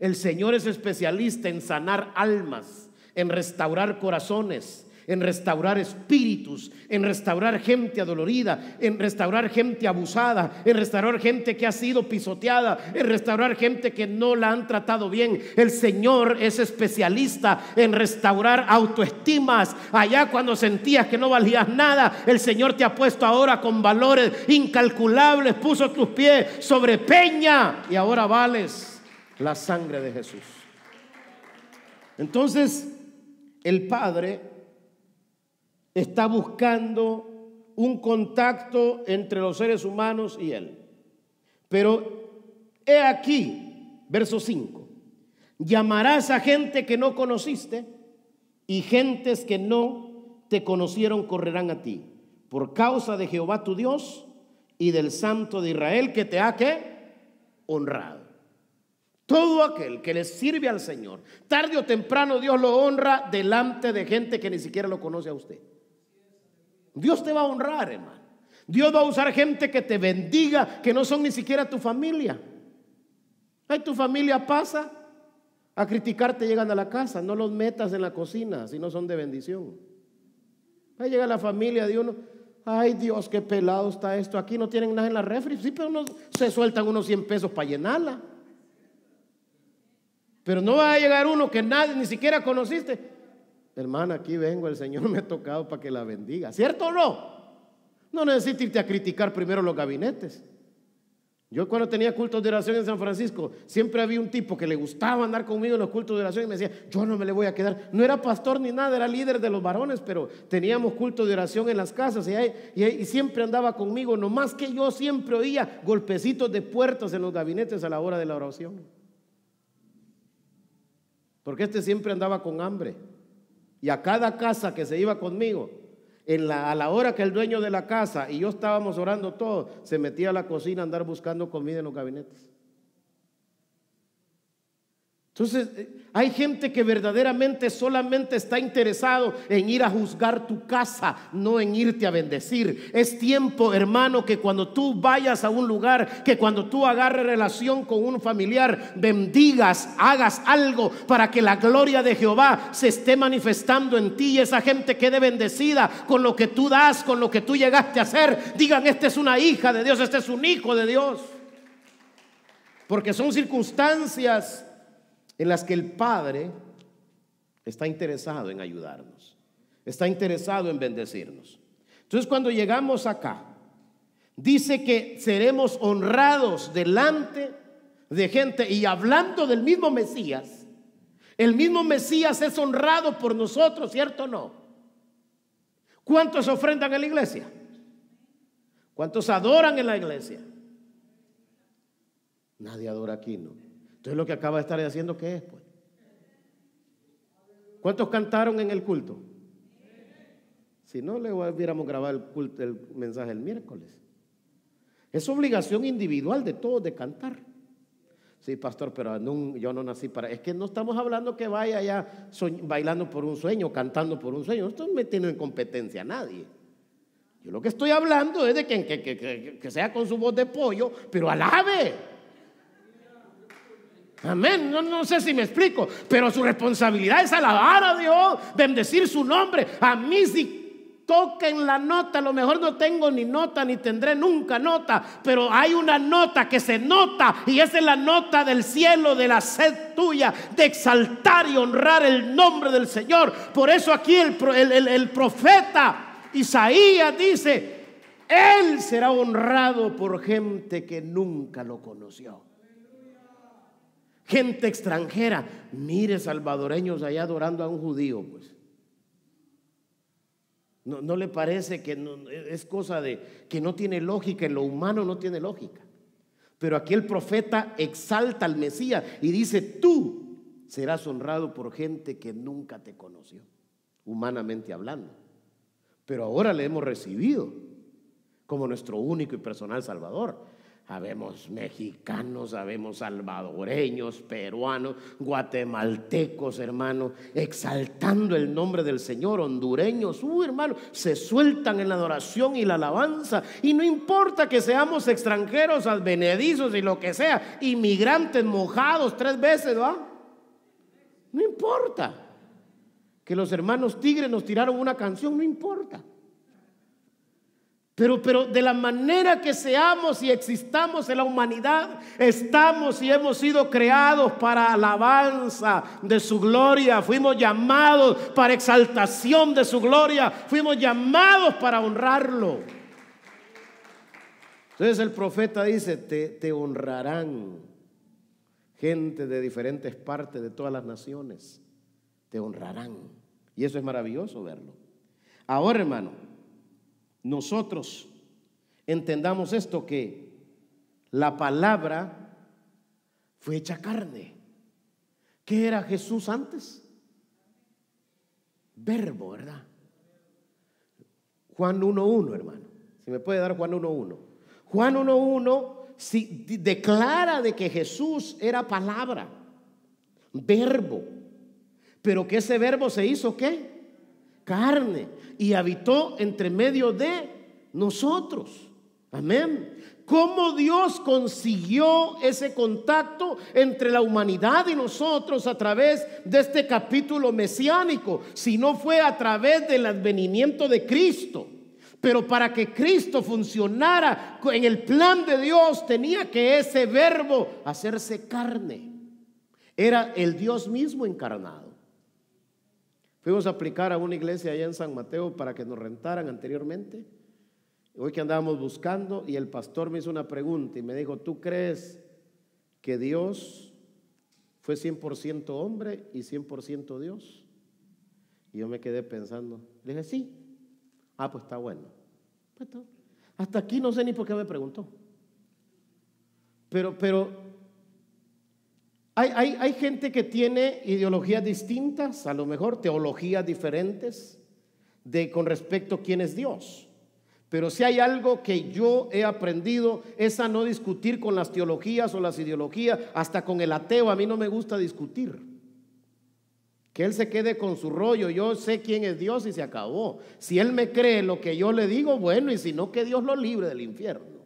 El Señor es especialista en sanar almas, en restaurar corazones, en restaurar espíritus, en restaurar gente adolorida, en restaurar gente abusada, en restaurar gente que ha sido pisoteada, en restaurar gente que no la han tratado bien. El Señor es especialista en restaurar autoestimas. Allá cuando sentías que no valías nada, el Señor te ha puesto ahora con valores incalculables, puso tus pies sobre peña y ahora vales la sangre de Jesús. Entonces el Padre está buscando un contacto entre los seres humanos y Él. Pero he aquí, verso 5: llamarás a gente que no conociste, y gentes que no te conocieron correrán a ti, por causa de Jehová tu Dios y del Santo de Israel, que te ha ¿qué? Honrado. Todo aquel que le sirve al Señor, tarde o temprano Dios lo honra delante de gente que ni siquiera lo conoce a usted. Dios te va a honrar, hermano. Dios va a usar gente que te bendiga, que no son ni siquiera tu familia. Ay, tu familia pasa a criticarte, llegan a la casa. No los metas en la cocina si no son de bendición. Ahí llega la familia de uno. Ay, Dios, qué pelado está esto. Aquí no tienen nada en la refri. Sí, pero se sueltan unos 100 pesos para llenarla. Pero no va a llegar uno que nadie ni siquiera conociste. Hermana, aquí vengo, el Señor me ha tocado para que la bendiga. ¿Cierto o no? No necesitas irte a criticar primero los gabinetes. Yo cuando tenía cultos de oración en San Francisco, siempre había un tipo que le gustaba andar conmigo en los cultos de oración y me decía, yo no me le voy a quedar. No era pastor ni nada, era líder de los varones, pero teníamos cultos de oración en las casas y siempre andaba conmigo. Nomás que yo siempre oía golpecitos de puertas en los gabinetes a la hora de la oración, porque siempre andaba con hambre. Y a cada casa que se iba conmigo, a la hora que el dueño de la casa y yo estábamos orando todos, se metía a la cocina a andar buscando comida en los gabinetes. Entonces hay gente que verdaderamente solamente está interesado en ir a juzgar tu casa, no en irte a bendecir. Es tiempo, hermano, que cuando tú vayas a un lugar, que cuando tú agarres relación con un familiar, bendigas, hagas algo para que la gloria de Jehová se esté manifestando en ti, y esa gente quede bendecida con lo que tú das, con lo que tú llegaste a hacer. Digan, esta es una hija de Dios, este es un hijo de Dios. Porque son circunstancias en las que el Padre está interesado en ayudarnos, está interesado en bendecirnos. Entonces, cuando llegamos acá, dice que seremos honrados delante de gente, y hablando del mismo Mesías, El mismo Mesías es honrado por nosotros, ¿cierto o no? ¿Cuántos ofrendan en la iglesia? ¿Cuántos adoran en la iglesia? Nadie adora aquí, ¿no? Entonces lo que acaba de estar haciendo, ¿qué es, pues? ¿Cuántos cantaron en el culto? Si no, le hubiéramos grabado el mensaje el miércoles. Es obligación individual de todos de cantar. Sí, pastor, pero yo no nací para... Es que no estamos hablando que vaya ya bailando por un sueño, cantando por un sueño. Esto no me tiene en competencia a nadie. Yo lo que estoy hablando es de que sea con su voz de pollo, pero alabe. Amén. No sé si me explico, pero su responsabilidad es alabar a Dios, bendecir su nombre. A mí si toquen la nota, a lo mejor no tengo ni nota ni tendré nunca nota, pero hay una nota que se nota, y esa es la nota del cielo, de la sed tuya de exaltar y honrar el nombre del Señor. Por eso aquí el profeta Isaías dice: Él será honrado por gente que nunca lo conoció. Gente extranjera. Mire, salvadoreños allá adorando a un judío, pues. ¿No le parece que es cosa de que no tiene lógica? En lo humano no tiene lógica. Pero aquí el profeta exalta al Mesías y dice: tú serás honrado por gente que nunca te conoció, humanamente hablando. Pero ahora le hemos recibido como nuestro único y personal Salvador. Habemos mexicanos, habemos salvadoreños, peruanos, guatemaltecos, hermano, exaltando el nombre del Señor, hondureños, hermano, se sueltan en la adoración y la alabanza. Y no importa que seamos extranjeros, advenedizos y lo que sea, inmigrantes mojados 3 veces, ¿va? No importa. Que los hermanos Tigres nos tiraron una canción, no importa. Pero de la manera que seamos y existamos en la humanidad, estamos y hemos sido creados para alabanza de su gloria. Fuimos llamados para exaltación de su gloria. Fuimos llamados para honrarlo. Entonces el profeta dice: te honrarán gente de diferentes partes de todas las naciones. Te honrarán. Y eso es maravilloso verlo. Ahora, hermano, nosotros entendamos esto, que la palabra fue hecha carne. ¿Qué era Jesús antes? Verbo, ¿verdad? Juan 1:1, hermano. Si me puede dar Juan 1:1. Juan 1:1 sí, declara de que Jesús era palabra, verbo, pero que ese verbo se hizo ¿qué? Carne, y habitó entre medio de nosotros. Amén. ¿Cómo Dios consiguió ese contacto entre la humanidad y nosotros a través de este capítulo mesiánico? Si no fue a través del advenimiento de Cristo. Pero para que Cristo funcionara en el plan de Dios, tenía que ese verbo hacerse carne. Era el Dios mismo encarnado. Fuimos a aplicar a una iglesia allá en San Mateo para que nos rentaran anteriormente. Hoy que andábamos buscando, y el pastor me hizo una pregunta y me dijo: ¿tú crees que Dios fue 100% hombre y 100% Dios? Y yo me quedé pensando. Le dije: sí. Ah, pues está bueno. Pues hasta aquí no sé ni por qué me preguntó. Pero hay gente que tiene ideologías distintas, a lo mejor teologías diferentes con respecto a quién es Dios. Pero si hay algo que yo he aprendido, es a no discutir con las teologías o las ideologías. Hasta con el ateo a mí no me gusta discutir. Que él se quede con su rollo. Yo sé quién es Dios y se acabó. Si él me cree lo que yo le digo, bueno, y si no, que Dios lo libre del infierno.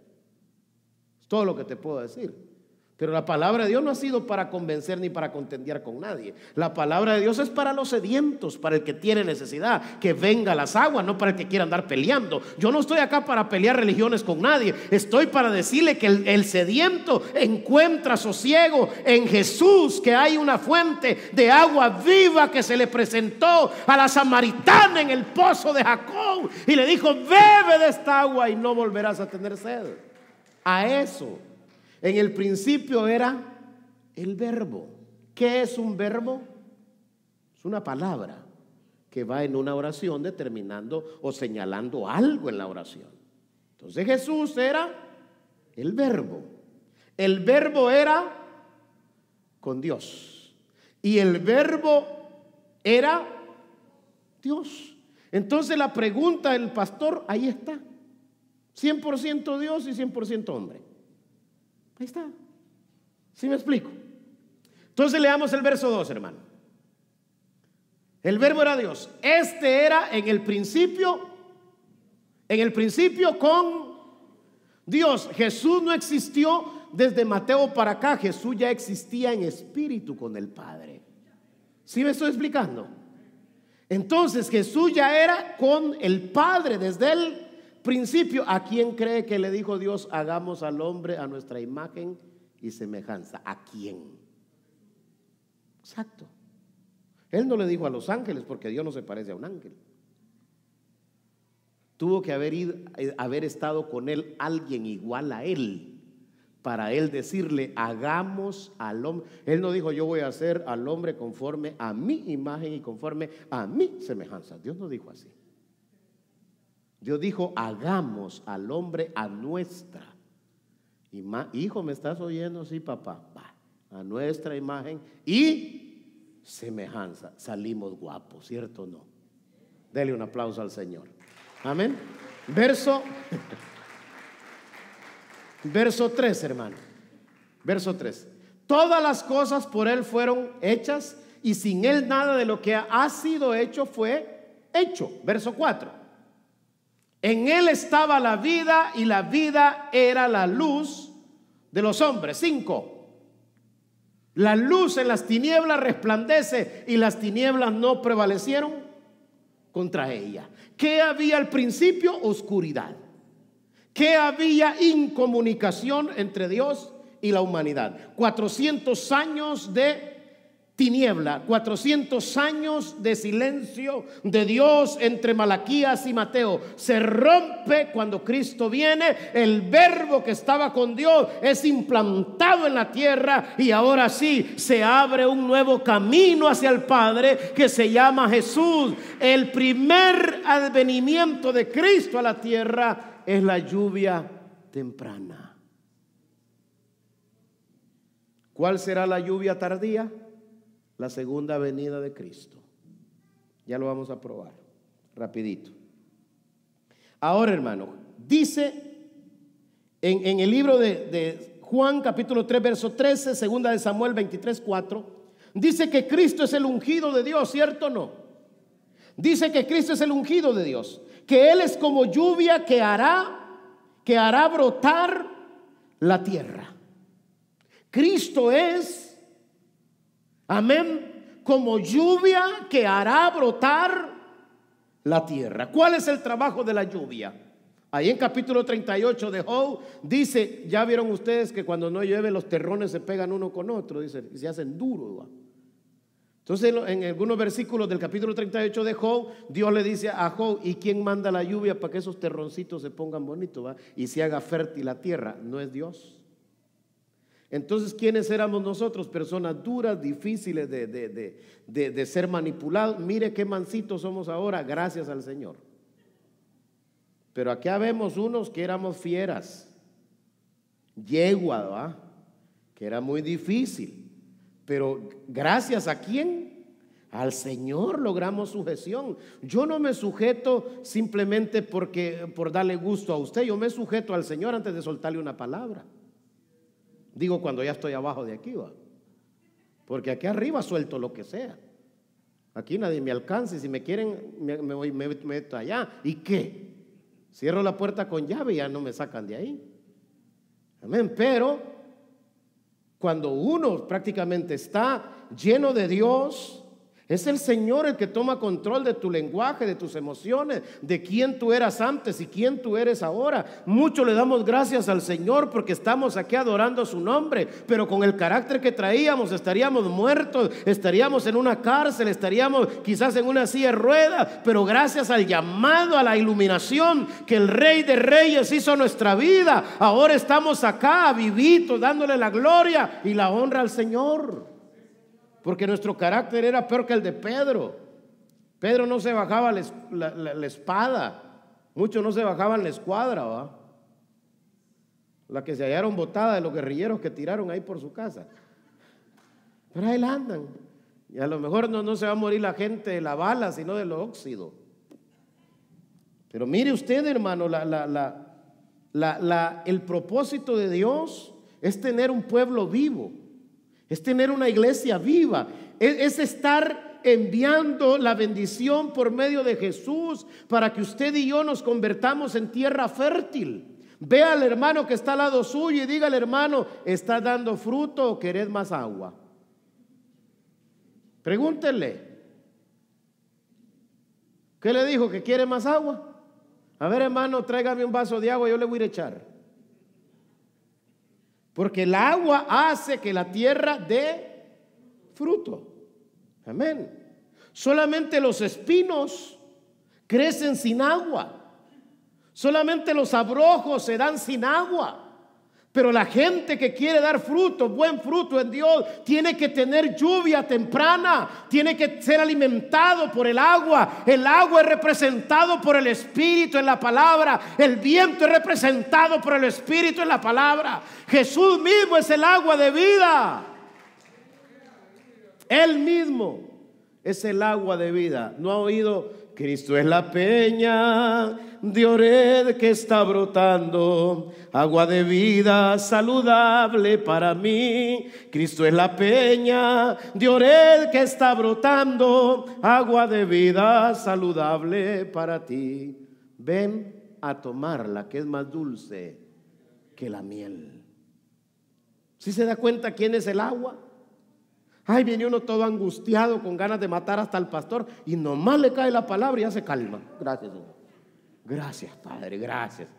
Es todo lo que te puedo decir. Pero la palabra de Dios no ha sido para convencer ni para contender con nadie. La palabra de Dios es para los sedientos, para el que tiene necesidad, que venga a las aguas, no para el que quiera andar peleando. Yo no estoy acá para pelear religiones con nadie. Estoy para decirle que el sediento encuentra sosiego en Jesús, que hay una fuente de agua viva que se le presentó a la samaritana en el pozo de Jacob y le dijo: bebe de esta agua y no volverás a tener sed. A eso. En el principio era el verbo. ¿Qué es un verbo? Es una palabra que va en una oración determinando o señalando algo en la oración. Entonces Jesús era el Verbo. El Verbo era con Dios. Y el Verbo era Dios. Entonces la pregunta del pastor, ahí está. 100% Dios y 100% hombre. Ahí está. ¿Sí me explico? Entonces leamos el verso 2, hermano. El Verbo era Dios. Este era en el principio con Dios. Jesús no existió desde Mateo para acá. Jesús ya existía en espíritu con el Padre. ¿Sí me estoy explicando? Entonces Jesús ya era con el Padre desde el principio. ¿A quién cree que le dijo Dios: hagamos al hombre a nuestra imagen y semejanza? ¿A quién? Exacto. Él no le dijo a los ángeles, porque Dios no se parece a un ángel. Tuvo que haber estado con él alguien igual a él, para él decirle: hagamos al hombre. Él no dijo: yo voy a hacer al hombre conforme a mi imagen y conforme a mi semejanza. Dios no dijo así. Dios dijo: hagamos al hombre a nuestra imagen. Hijo, ¿me estás oyendo? Sí, papá. Va. A nuestra imagen y semejanza. Salimos guapos, ¿cierto o no? Dele un aplauso al Señor. Amén. Verso 3, hermano. Verso 3. Todas las cosas por él fueron hechas, y sin él nada de lo que ha sido hecho fue hecho. Verso 4. En él estaba la vida, y la vida era la luz de los hombres. 5. La luz en las tinieblas resplandece, y las tinieblas no prevalecieron contra ella. ¿Qué había al principio? Oscuridad. ¿Qué había? Incomunicación entre Dios y la humanidad. 400 años de tiniebla, 400 años de silencio de Dios entre Malaquías y Mateo. Se rompe cuando Cristo viene. El Verbo que estaba con Dios es implantado en la tierra, y ahora sí se abre un nuevo camino hacia el Padre que se llama Jesús. El primer advenimiento de Cristo a la tierra es la lluvia temprana. ¿Cuál será la lluvia tardía? La segunda venida de Cristo. Ya lo vamos a probar rapidito. Ahora, hermano, dice en el libro de Juan capítulo 3 verso 13, segunda de Samuel 23, 4, dice que Cristo es el ungido de Dios, ¿cierto o no? Dice que Cristo es el ungido de Dios, que Él es como lluvia que hará brotar la tierra. Cristo es, amén, como lluvia que hará brotar la tierra. ¿Cuál es el trabajo de la lluvia? Ahí en capítulo 38 de Job dice: ya vieron ustedes que cuando no llueve los terrones se pegan uno con otro, dice, y se hacen duros, ¿va? Entonces en algunos versículos del capítulo 38 de Job, Dios le dice a Job: ¿y quién manda la lluvia para que esos terroncitos se pongan bonitos, va? Y se haga fértil la tierra? ¿No es Dios? Entonces, ¿quiénes éramos nosotros? Personas duras, difíciles de ser manipulados. Mire qué mansitos somos ahora, gracias al Señor. Pero aquí vemos unos que éramos fieras, yegua, ¿va? Que era muy difícil. Pero gracias a quién? Al Señor logramos sujeción. Yo no me sujeto simplemente por darle gusto a usted. Yo me sujeto al Señor antes de soltarle una palabra. Digo, cuando ya estoy abajo de aquí, va. Porque aquí arriba suelto lo que sea. Aquí nadie me alcanza. Y si me quieren, me meto allá. ¿Y qué? Cierro la puerta con llave y ya no me sacan de ahí. Amén. Pero cuando uno prácticamente está lleno de Dios, es el Señor el que toma control de tu lenguaje, de tus emociones, de quién tú eras antes y quién tú eres ahora. Mucho le damos gracias al Señor porque estamos aquí adorando su nombre, pero con el carácter que traíamos estaríamos muertos, estaríamos en una cárcel, estaríamos quizás en una silla de ruedas, pero gracias al llamado, a la iluminación que el Rey de Reyes hizo a nuestra vida, ahora estamos acá vivitos dándole la gloria y la honra al Señor. porque nuestro carácter era peor que el de Pedro. Pedro no se bajaba la espada, muchos no se bajaban la escuadra, ¿va? La que se hallaron botada de los guerrilleros que tiraron ahí por su casa. Pero ahí la andan. Y a lo mejor no se va a morir la gente de la bala, sino del óxido. Pero mire usted, hermano, el propósito de Dios es tener un pueblo vivo, es tener una iglesia viva, es estar enviando la bendición por medio de Jesús para que usted y yo nos convertamos en tierra fértil. Ve al hermano que está al lado suyo y dígale: hermano, ¿está dando fruto o querés más agua? Pregúntele. ¿Qué le dijo? ¿Que quiere más agua? A ver, hermano, tráigame un vaso de agua, yo le voy a ir a echar. Porque el agua hace que la tierra dé fruto. Amén. Solamente los espinos crecen sin agua. Solamente los abrojos se dan sin agua. Pero la gente que quiere dar fruto, buen fruto en Dios, tiene que tener lluvia temprana, tiene que ser alimentado por el agua. El agua es representado por el Espíritu en la palabra. El viento es representado por el Espíritu en la palabra. Jesús mismo es el agua de vida. Él mismo es el agua de vida. ¿No ha oído? Cristo es la peña de Ored que está brotando, agua de vida saludable para mí. Cristo es la peña de Ored que está brotando, agua de vida saludable para ti. Ven a tomarla, que es más dulce que la miel. ¿Sí se da cuenta quién es el agua? Ay, viene uno todo angustiado, con ganas de matar hasta al pastor, y nomás le cae la palabra y ya se calma. Gracias, Señor. Gracias, Padre, gracias.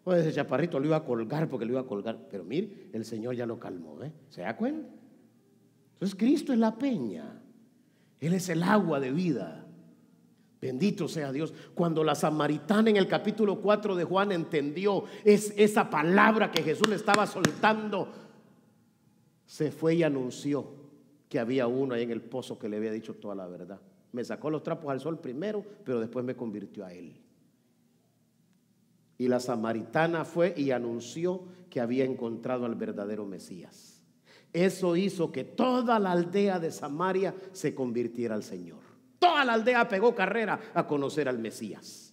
Pues ese chaparrito lo iba a colgar porque lo iba a colgar, pero mire, el Señor ya lo calmó, ¿eh? ¿Se da cuenta? Entonces Cristo es la peña, Él es el agua de vida. Bendito sea Dios. Cuando la samaritana en el capítulo 4 de Juan entendió esa palabra que Jesús le estaba soltando, se fue y anunció que había uno ahí en el pozo que le había dicho toda la verdad. Me sacó los trapos al sol primero, pero después me convirtió a él. Y la samaritana fue y anunció que había encontrado al verdadero Mesías. Eso hizo que toda la aldea de Samaria se convirtiera al Señor. Toda la aldea pegó carrera a conocer al Mesías.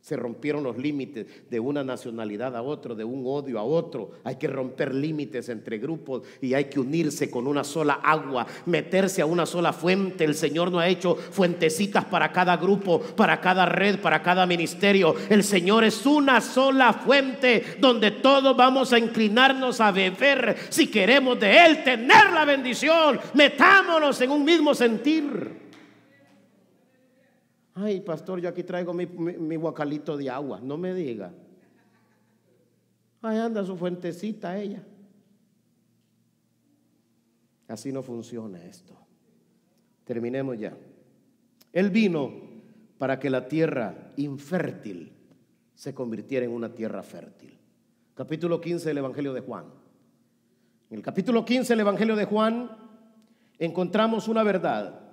Se rompieron los límites de una nacionalidad a otro, de un odio a otro. Hay que romper límites entre grupos y hay que unirse con una sola agua, meterse a una sola fuente. El Señor no ha hecho fuentecitas para cada grupo, para cada red, para cada ministerio. El Señor es una sola fuente donde todos vamos a inclinarnos a beber. Si queremos de Él tener la bendición, metámonos en un mismo sentir. Ay, pastor, yo aquí traigo mi guacalito de agua. No me diga. Ahí anda su fuentecita ella. Así no funciona esto. Terminemos ya. Él vino para que la tierra infértil se convirtiera en una tierra fértil. Capítulo 15 del Evangelio de Juan. En el capítulo 15 del Evangelio de Juan encontramos una verdad.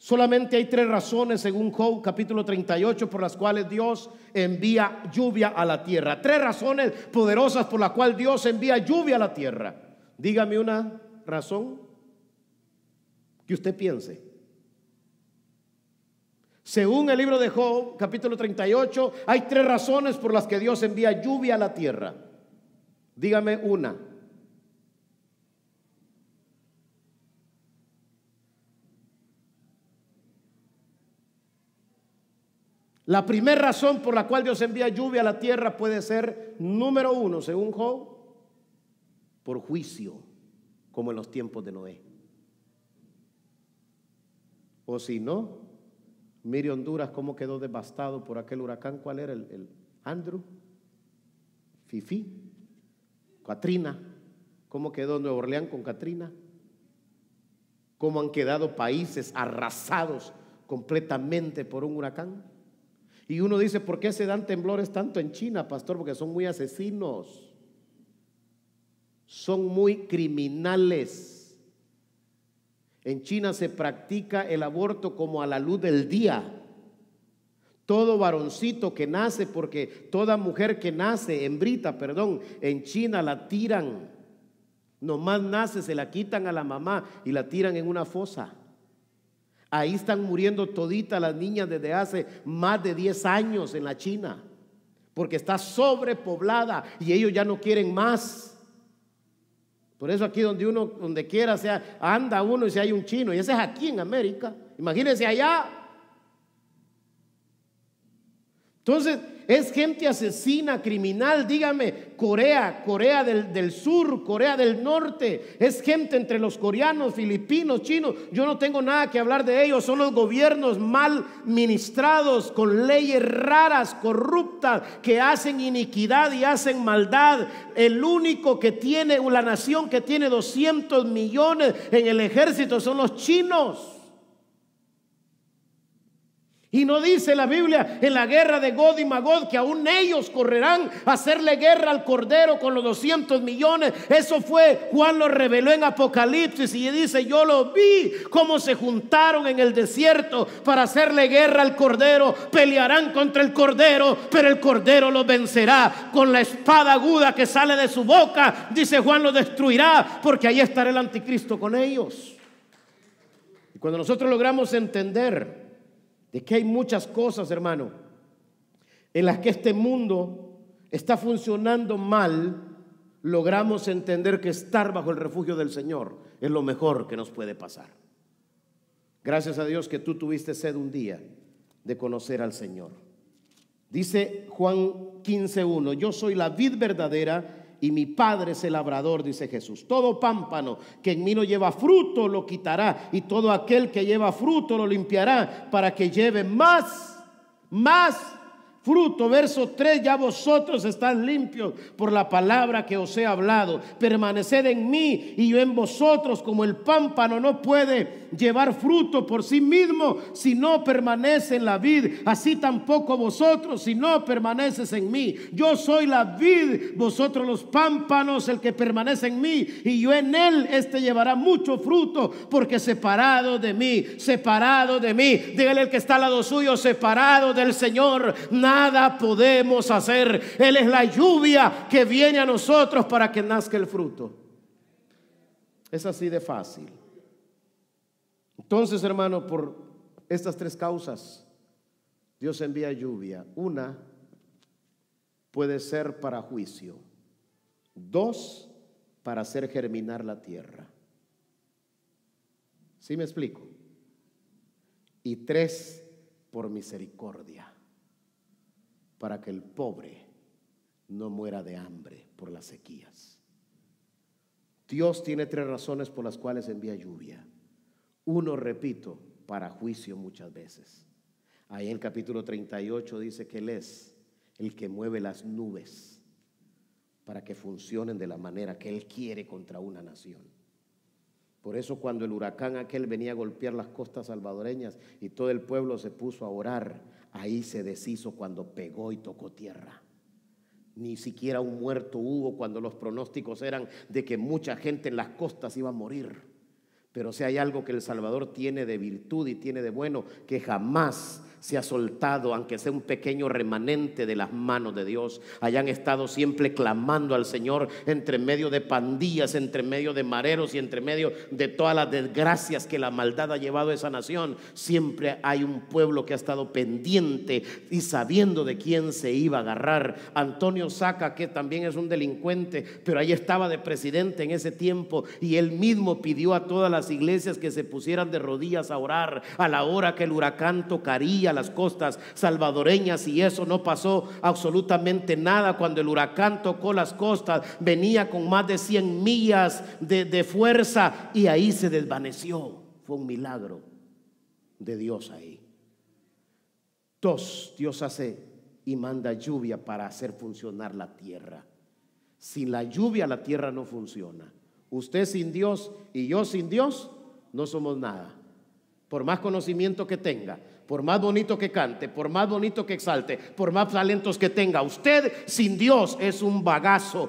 Solamente hay 3 razones, según Job capítulo 38, por las cuales Dios envía lluvia a la tierra. 3 razones poderosas por las cuales Dios envía lluvia a la tierra. Dígame una razón que usted piense. Según el libro de Job capítulo 38, hay 3 razones por las que Dios envía lluvia a la tierra. Dígame una. La primera razón por la cual Dios envía lluvia a la tierra puede ser, número 1, según Job, por juicio, como en los tiempos de Noé. O si no, mire Honduras cómo quedó devastado por aquel huracán. ¿Cuál era? El Andrew, Fifi, Katrina. ¿Cómo quedó Nueva Orleans con Katrina? ¿Cómo han quedado países arrasados completamente por un huracán? Y uno dice, ¿por qué se dan temblores tanto en China, pastor? Porque son muy asesinos, son muy criminales. En China se practica el aborto como a la luz del día. Todo varoncito que nace, porque toda mujer que nace, hembrita, perdón, en China la tiran. Nomás nace, se la quitan a la mamá y la tiran en una fosa. Ahí están muriendo toditas las niñas desde hace más de 10 años en la China, porque está sobrepoblada y ellos ya no quieren más. Por eso aquí donde quiera sea, anda uno y si hay un chino, y ese es aquí en América, imagínense allá. Entonces es gente asesina, criminal. Dígame, Corea del Sur, Corea del Norte, es gente entre los coreanos, filipinos, chinos. Yo no tengo nada que hablar de ellos. Son los gobiernos mal ministrados, con leyes raras, corruptas, que hacen iniquidad y hacen maldad. El único que tiene, la nación que tiene 200 millones en el ejército son los chinos. Y no dice la Biblia en la guerra de Gog y Magog que aún ellos correrán a hacerle guerra al Cordero con los 200 millones. Eso fue, Juan lo reveló en Apocalipsis y dice: yo lo vi cómo se juntaron en el desierto para hacerle guerra al Cordero. Pelearán contra el Cordero, pero el Cordero los vencerá con la espada aguda que sale de su boca. Dice Juan, lo destruirá, porque ahí estará el anticristo con ellos. Y cuando nosotros logramos entender de que hay muchas cosas, hermano, en las que este mundo está funcionando mal, logramos entender que estar bajo el refugio del Señor es lo mejor que nos puede pasar. Gracias a Dios que tú tuviste sed un día de conocer al Señor. Dice Juan 15:1: yo soy la vid verdadera y mi Padre es el labrador, dice Jesús. Todo pámpano que en mí no lleva fruto lo quitará, y todo aquel que lleva fruto lo limpiará, para que lleve más fruto. Verso 3: ya vosotros están limpios por la palabra que os he hablado. Permaneced en mí y yo en vosotros. Como el pámpano no puede llevar fruto por sí mismo si no permanece en la vid, así tampoco vosotros si no permaneces en mí. Yo soy la vid, vosotros los pámpanos. El que permanece en mí y yo en él, este llevará mucho fruto, porque separado de mí, dígale al que está al lado suyo: separado del Señor nada podemos hacer. Él es la lluvia que viene a nosotros para que nazca el fruto. Es así de fácil. Entonces, hermano, por estas tres causas Dios envía lluvia. Una, puede ser para juicio. Dos, para hacer germinar la tierra. ¿Sí me explico? Y tres, por misericordia, para que el pobre no muera de hambre por las sequías. Dios tiene tres razones por las cuales envía lluvia. Uno, repito, para juicio muchas veces. Ahí en el capítulo 38 dice que Él es el que mueve las nubes para que funcionen de la manera que Él quiere contra una nación. Por eso cuando el huracán aquel venía a golpear las costas salvadoreñas y todo el pueblo se puso a orar, ahí se deshizo cuando pegó y tocó tierra. Ni siquiera un muerto hubo cuando los pronósticos eran de que mucha gente en las costas iba a morir. Pero si hay algo que El Salvador tiene de virtud y tiene de bueno, que jamás se ha soltado, aunque sea un pequeño remanente de las manos de Dios. Hayan estado siempre clamando al Señor entre medio de pandillas, entre medio de mareros y entre medio de todas las desgracias que la maldad ha llevado a esa nación. Siempre hay un pueblo que ha estado pendiente y sabiendo de quién se iba a agarrar. Antonio Saca, que también es un delincuente, pero ahí estaba de presidente en ese tiempo, y él mismo pidió a todas las iglesias que se pusieran de rodillas a orar a la hora que el huracán tocaría las costas salvadoreñas, y eso no pasó absolutamente nada. Cuando el huracán tocó las costas, venía con más de 100 millas de fuerza y ahí se desvaneció. Fue un milagro de Dios ahí. Dos, Dios hace y manda lluvia para hacer funcionar la tierra. Sin la lluvia la tierra no funciona. Usted sin Dios y yo sin Dios no somos nada. por más conocimiento que tenga, por más bonito que cante, por más bonito que exalte, por más talentos que tenga, usted sin Dios es un bagazo,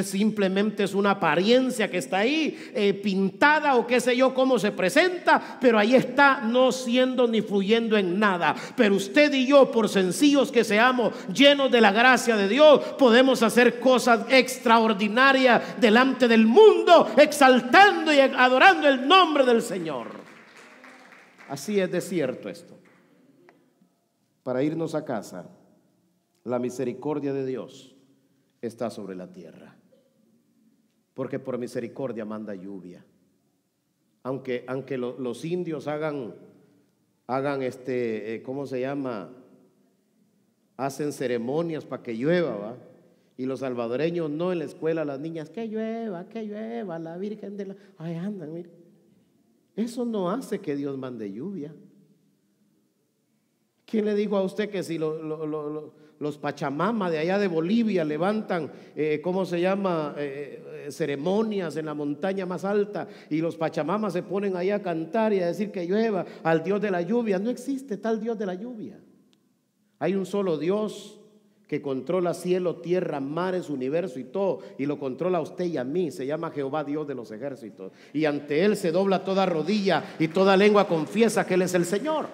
simplemente es una apariencia que está ahí, pintada o qué sé yo cómo se presenta, pero ahí está, no siendo ni fluyendo en nada. Pero usted y yo, por sencillos que seamos, llenos de la gracia de Dios, podemos hacer cosas extraordinarias delante del mundo, exaltando y adorando el nombre del Señor. Así es de cierto esto. Para irnos a casa, la misericordia de Dios está sobre la tierra, porque por misericordia manda lluvia. Aunque los indios hagan ¿cómo se llama? Hacen ceremonias para que llueva, ¿va? Y los salvadoreños no, en la escuela las niñas, que llueva, la Virgen de la... Ay, andan, mire. Eso no hace que Dios mande lluvia. ¿Quién le dijo a usted que si los Pachamama de allá de Bolivia levantan, ¿cómo se llama? Ceremonias en la montaña más alta, y los Pachamamas se ponen ahí a cantar y a decir que llueva al Dios de la lluvia? No existe tal Dios de la lluvia. Hay un solo Dios que controla cielo, tierra, mares, universo y todo, y lo controla a usted y a mí. Se llama Jehová Dios de los ejércitos, y ante Él se dobla toda rodilla y toda lengua confiesa que Él es el Señor.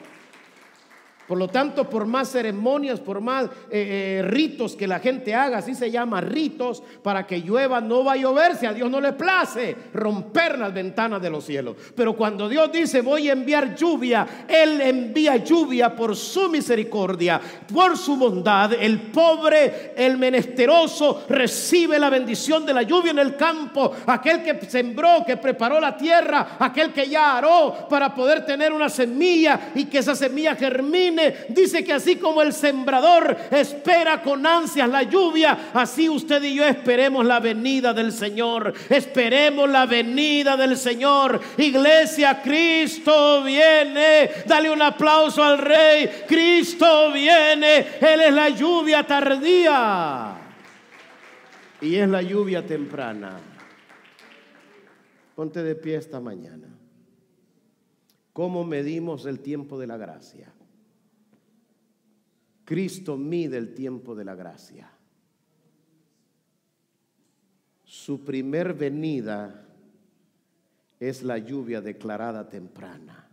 Por lo tanto, por más ceremonias, por más ritos que la gente haga, así se llama, ritos, para que llueva, no va a llover si a Dios no le place romper las ventanas de los cielos. Pero cuando Dios dice voy a enviar lluvia, Él envía lluvia por su misericordia, por su bondad. El pobre, el menesteroso recibe la bendición de la lluvia en el campo. Aquel que sembró, que preparó la tierra, aquel que ya aró para poder tener una semilla y que esa semilla germine. Dice que así como el sembrador espera con ansias la lluvia, así usted y yo esperemos la venida del Señor. Esperemos la venida del Señor. Iglesia, Cristo viene. Dale un aplauso al Rey. Cristo viene. Él es la lluvia tardía y es la lluvia temprana. Ponte de pie esta mañana. ¿Cómo medimos el tiempo de la gracia? Cristo mide el tiempo de la gracia. Su primer venida es la lluvia declarada temprana.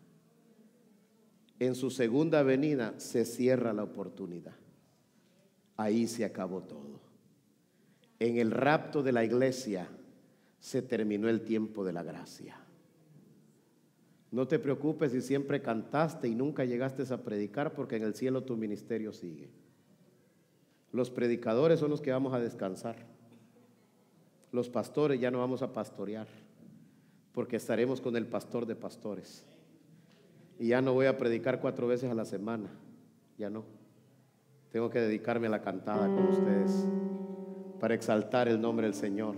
En su segunda venida se cierra la oportunidad. Ahí se acabó todo. En el rapto de la iglesia se terminó el tiempo de la gracia. No te preocupes si siempre cantaste y nunca llegaste a predicar, porque en el cielo tu ministerio sigue. Los predicadores son los que vamos a descansar. Los pastores ya no vamos a pastorear, porque estaremos con el pastor de pastores. Y ya no voy a predicar 4 veces a la semana. Ya no. Tengo que dedicarme a la cantada con ustedes para exaltar el nombre del Señor.